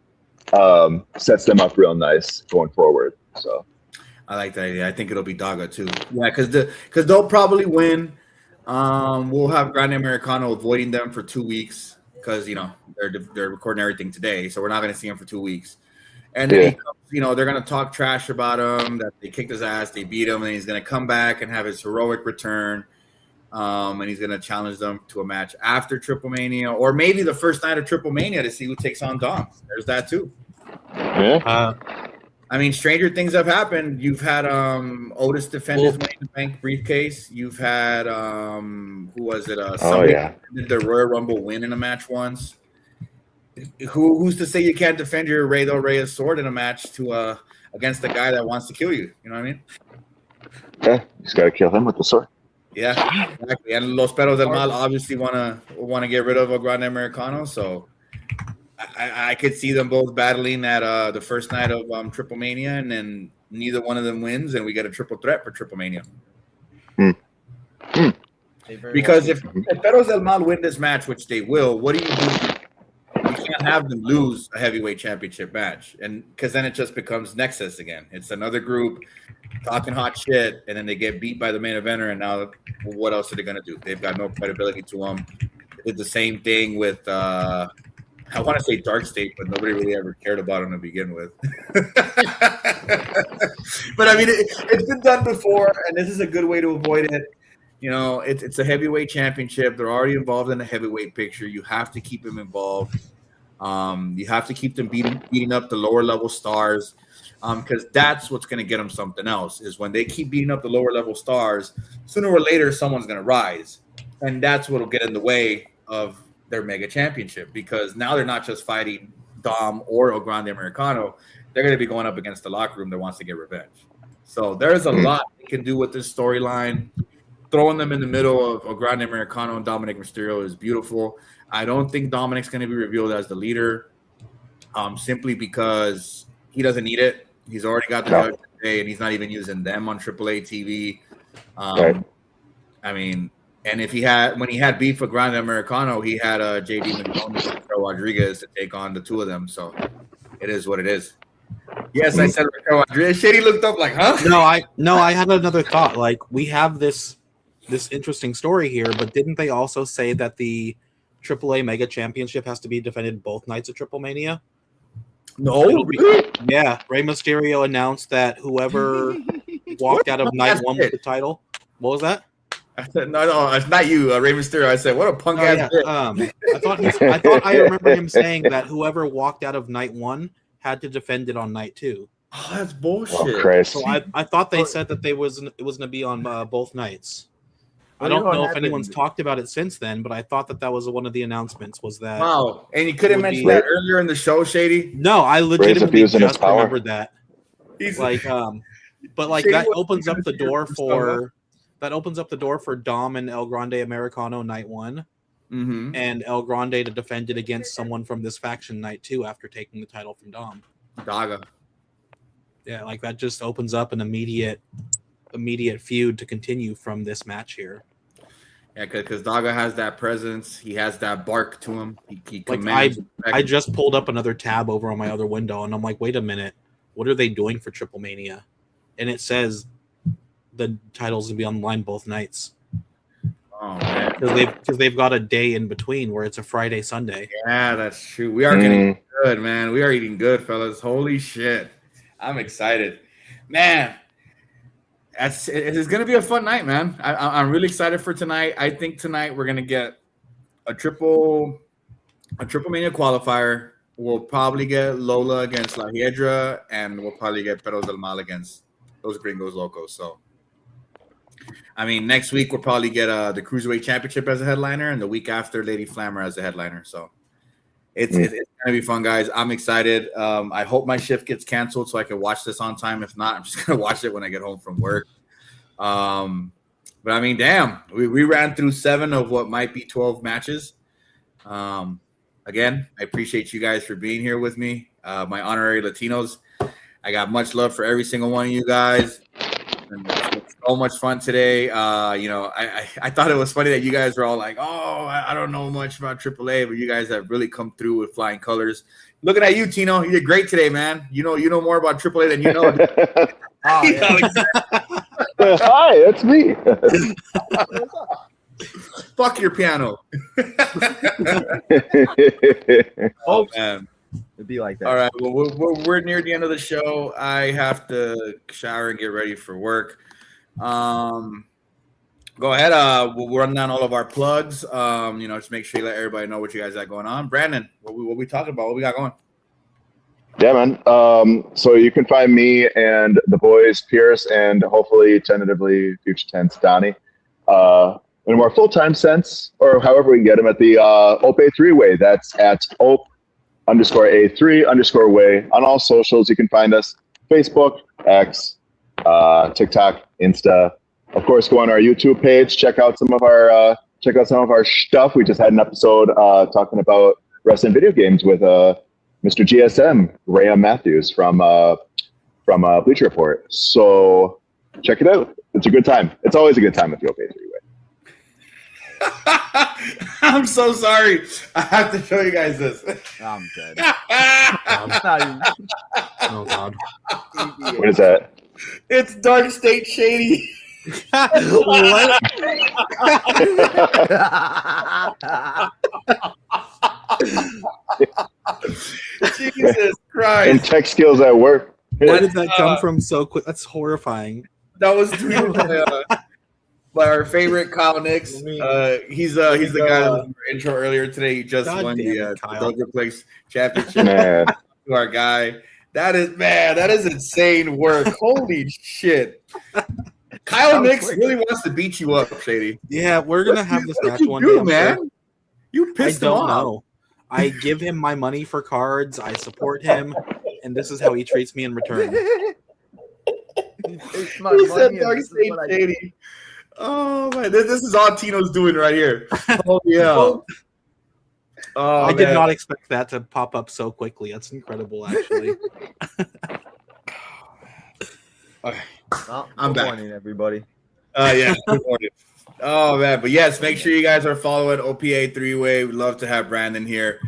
sets them up real nice going forward. So, I like that idea. I think it'll be Daga too. Yeah, because they'll probably win. We'll have Grande Americano avoiding them for 2 weeks because they're recording everything today, so we're not going to see him for 2 weeks. And then he comes they're going to talk trash about him, that they kicked his ass, they beat him, and he's going to come back and have his heroic return. And he's going to challenge them to a match after Triple Mania, or maybe the first night of Triple Mania to see who takes on Dom. There's that too. Yeah. I mean, stranger things have happened. You've had Otis defend his Money in the Bank briefcase. You've had who was it? Somebody did the Royal Rumble win in a match once. Who's to say you can't defend your Rey Del Reyes sword in a match to against the guy that wants to kill you? You know what I mean? Yeah, you just got to kill him with the sword. Yeah, exactly. And Los Perros del Mal obviously want to get rid of El Grande Americano, so I could see them both battling at the first night of Triple Mania, and then neither one of them wins, and we get a triple threat for Triple Mania. Because if Perros del Mal win this match, which they will, what do you do? You can't have them lose a heavyweight championship match, and because then it just becomes Nexus again. It's another group talking hot shit, and then they get beat by the main eventer, and now what else are they going to do? They've got no credibility to them. They did the same thing with I want to say Dark State, but nobody really ever cared about them to begin with. But I mean, it's been done before, and this is a good way to avoid it. It's a heavyweight championship. They're already involved in the heavyweight picture. You have to keep them involved. You have to keep them beating up the lower level stars, because that's what's going to get them something else. Is when they keep beating up the lower level stars, sooner or later someone's going to rise, and that's what will get in the way of their mega championship. Because now they're not just fighting Dom or El Grande Americano; they're going to be going up against the locker room that wants to get revenge. So there's a lot they can do with this storyline. Throwing them in the middle of Grande Americano and Dominic Mysterio is beautiful. I don't think Dominic's going to be revealed as the leader, simply because he doesn't need it. He's already got the judge today, and he's not even using them on AAA TV. Right. I mean, and when he had beef with Grande Americano, he had JD McDonald and Raquel Rodriguez to take on the two of them. So it is what it is. Yes, I said Raquel Rodriguez. Shady looked up like, huh? No, I had another thought. Like, we have this interesting story here, but didn't they also say that the AAA Mega Championship has to be defended both nights of Triple Mania? No. Yeah, Rey Mysterio announced that whoever walked out of night one with the title. What was that? I said, no, it's not you, Rey Mysterio. I said, what a punk ass bitch. I thought I remember him saying that whoever walked out of night one had to defend it on night two. Oh, that's bullshit. Oh, Christ. So I thought they said that it was going to be on both nights. I don't know if anyone's talked about it since then, but I thought that was one of the announcents. Was that? Wow, and you could have mentioned that earlier in the show, Shady. No, I legitimately just remembered that. He's like, but like Shady that opens up the door for Dom and El Grande Americano night one, and El Grande to defend it against someone from this faction night two after taking the title from Dom. Daga. Yeah, like that just opens up an immediate feud to continue from this match here. Yeah, because Daga has that presence. He has that bark to him. He like I just pulled up another tab over on my other window, and I'm like, wait a minute, what are they doing for Triple Mania? And it says the titles will be on the line both nights. Oh man, because they've got a day in between where it's a Friday Sunday. Yeah, that's true. We are getting good, man. We are eating good, fellas. Holy shit, I'm excited, man. It's going to be a fun night, man. I'm really excited for tonight. I think tonight we're going to get a triple Mania qualifier. We'll probably get Lola against La Hiedra, and we'll probably get Perros del Mal against those Gringos Locos. So, I mean, next week we'll probably get the Cruiserweight Championship as a headliner, and the week after Lady Flammer as a headliner. So, it's going to be fun, guys. I'm excited. I hope my shift gets canceled so I can watch this on time. If not, I'm just going to watch it when I get home from work. But I mean, damn, we ran through 7 of what might be 12 matches. Again, I appreciate you guys for being here with me. My honorary Latinos, I got much love for every single one of you guys. And it's so much fun today. I thought it was funny that you guys were all like, oh, I don't know much about AAA, but you guys have really come through with flying colors. Looking at you, Tino, you did great today, man. You know more about AAA than you know. Hi, that's me. Fuck your piano. Oh man, It'd be like that. All right. Well, we're near the end of the show. I have to shower and get ready for work. Go ahead. We'll run down all of our plugs. Just make sure you let everybody know what you guys got going on. Brandon, what we talking about? What we got going? Yeah, man. So you can find me and the boys, Pierce, and hopefully, tentatively, future tense, Donnie, in a more full-time sense, or however we can get them at the OPE3-Way. That's at OP_A3_way. On all socials, you can find us Facebook, X, TikTok, Insta. Of course, go on our YouTube page, check out some of our stuff. We just had an episode talking about wrestling video games with Mr. GSM, Graham Matthews from Bleacher Report. So check it out. It's a good time. It's always a good time with the OPE3-Way. I'm so sorry. I have to show you guys this. I'm dead. Oh God. What is that? It's Dark State Shady. What? Jesus Christ. And tech skills at work. Where did that come from so quick? That's horrifying. That was tweeted by our favorite Kyle Nix. He's the guy that was in our intro earlier today. He just won the Dojo Place Championship. Man. To our guy. That is insane work. Holy shit. Kyle Nix really wants to beat you up, Shady. Yeah, we're gonna have this match one day, day, man. You pissed him off. Know. I give him my money for cards. I support him, and this is how he treats me in return. It's my money. Dark State Shady. Oh man, this is all Tino's doing right here. Oh yeah. Oh, I did not expect that to pop up so quickly. That's incredible, actually. Okay. Well, I'm good back. morning, everybody. Yeah. Good morning. Oh man, but yes, make sure you guys are following OPE3-Way. We'd love to have Brandon here.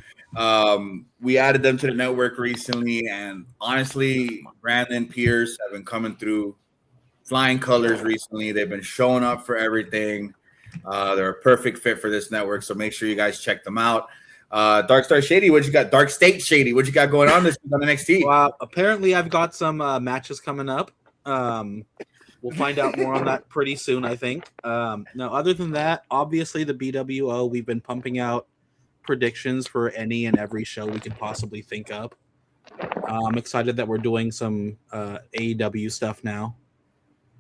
We added them to the network recently, and honestly, Brandon, Pierce have been coming through flying colors recently. They've been showing up for everything. They're a perfect fit for this network, so make sure you guys check them out. Dark Star Shady, what you got? Dark State Shady, what you got going on this week on NXT? Well, apparently I've got some matches coming up. We'll find out more on that pretty soon, I think. No, other than that, obviously the BWO, we've been pumping out predictions for any and every show we could possibly think of. I'm excited that we're doing some AEW stuff now.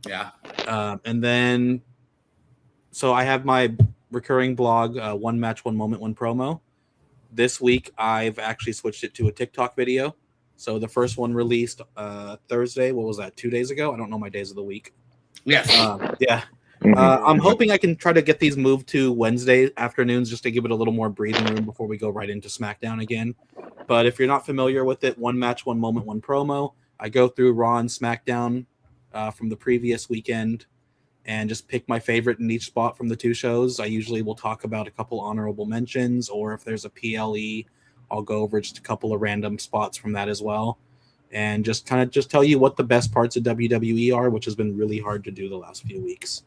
Yeah. And then, so I have my recurring blog, One Match, One Moment, One Promo. This week, I've actually switched it to a TikTok video. So the first one released Thursday. What was that? 2 days ago? I don't know my days of the week. Yes. Yeah. I'm hoping I can try to get these moved to Wednesday afternoons just to give it a little more breathing room before we go right into SmackDown again. But if you're not familiar with it, One Match, One Moment, One Promo. I go through Raw and SmackDown from the previous weekend and just pick my favorite in each spot from the two shows. I usually will talk about a couple honorable mentions, or if there's a PLE, I'll go over just a couple of random spots from that as well. And just kind of just tell you what the best parts of WWE are, which has been really hard to do the last few weeks.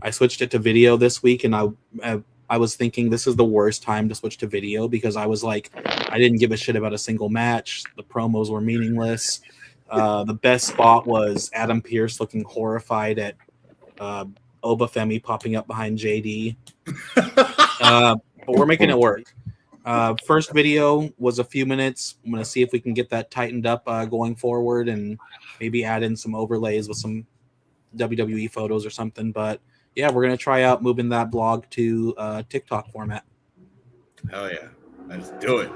I switched it to video this week, and I was thinking this is the worst time to switch to video because I was like, I didn't give a shit about a single match. The promos were meaningless. The best spot was Adam Pearce looking horrified at Obafemi popping up behind JD. But we're making it work. First video was a few minutes. I'm going to see if we can get that tightened up going forward and maybe add in some overlays with some WWE photos or something. But yeah, we're going to try out moving that blog to TikTok format. Hell yeah. Let's do it.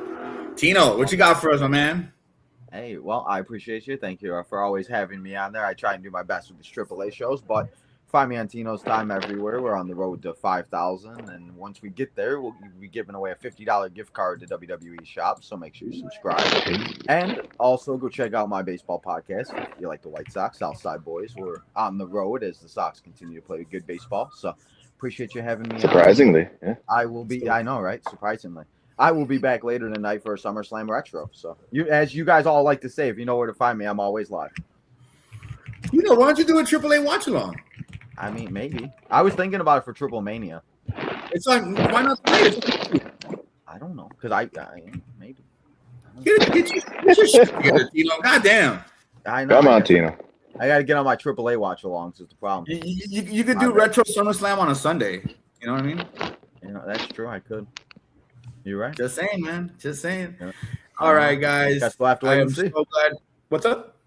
Tino, what you got for us, my man? Hey, well, I appreciate you. Thank you for always having me on there. I try and do my best with the AAA shows, but find me on Tino's Time everywhere. We're on the road to 5,000, and once we get there, we'll be giving away a $50 gift card to WWE Shop, so make sure you subscribe. And also go check out my baseball podcast if you like the White Sox, Southside Boys. We're on the road as the Sox continue to play good baseball, so appreciate you having me Surprisingly, yeah. I will be, I know, right? Surprisingly. I will be back later tonight for a SummerSlam Retro. So, as you guys all like to say, if you know where to find me, I'm always live. You know, why don't you do a AAA watch along? I mean, maybe. I was thinking about it for Triple Mania. It's like, why not play it? I don't know, because I maybe. Get your shit together, Tino. Goddamn. I know. Come on, Tina. I got to get on my AAA watch alongs. Is the problem. You could do retro SummerSlam on a Sunday. You know what I mean? That's true. I could. You're right. Just saying, man. Just saying. Yeah. All right, guys. Guess we'll have to wait and see. So glad. What's up?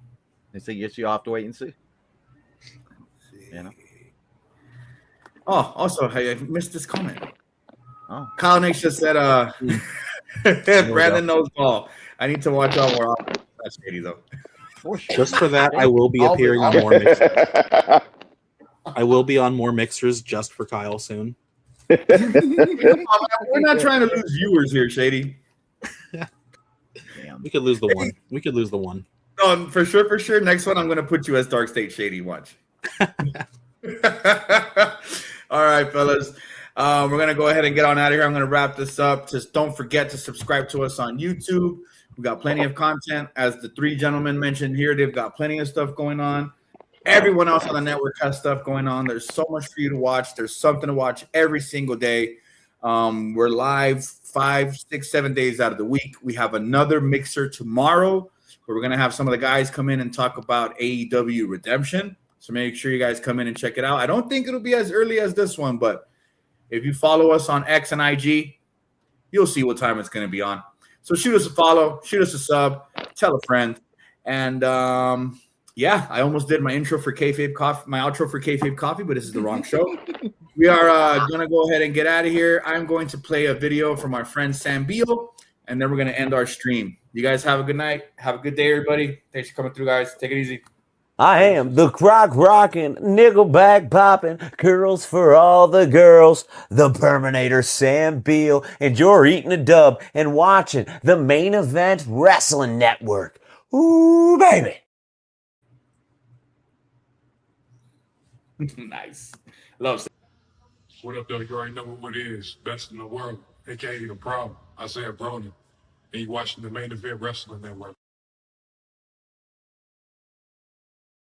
They say yes, you have to wait and see. Oh, also, I missed this comment. Oh. Kyle Nick just said, Brandon knows ball. I need to watch out more often. That's shady, though. Just for that, I will be appearing on more mixers. I will be on more mixers just for Kyle soon. We're not trying to lose viewers here, Shady. Damn. We could lose the one. We could lose the one. No, for sure. Next one, I'm going to put you as Dark State Shady. Watch. All right, fellas. We're going to go ahead and get on out of here. I'm going to wrap this up. Just don't forget to subscribe to us on YouTube. We've got plenty of content. As the three gentlemen mentioned here, they've got plenty of stuff going on. Everyone else on the network has stuff going on. There's so much for you to watch. There's something to watch every single day. We're live 5, 6, 7 days out of the week. We have another mixer tomorrow where we're going to have some of the guys come in and talk about AEW Redemption. So make sure you guys come in and check it out. I don't think it'll be as early as this one, but if you follow us on X and IG, you'll see what time it's going to be on. So shoot us a follow, shoot us a sub, tell a friend. And yeah, I almost did my intro for Kayfabe Coffee, my outro for Kayfabe Coffee, but this is the wrong show. We are going to go ahead and get out of here. I'm going to play a video from our friend Sam Beal, and then we're going to end our stream. You guys have a good night. Have a good day, everybody. Thanks for coming through, guys. Take it easy. I am the croc rockin', nickelback poppin', girls for all the girls, the Terminator Sam Beal, and you're eating a dub and watching the Main Event Wrestling Network. Ooh, baby. Nice. Love. What up, though? You already know what it is. Best in the world, aka The Problem. I say it, Brony. And you watching the Main Event Wrestling Network.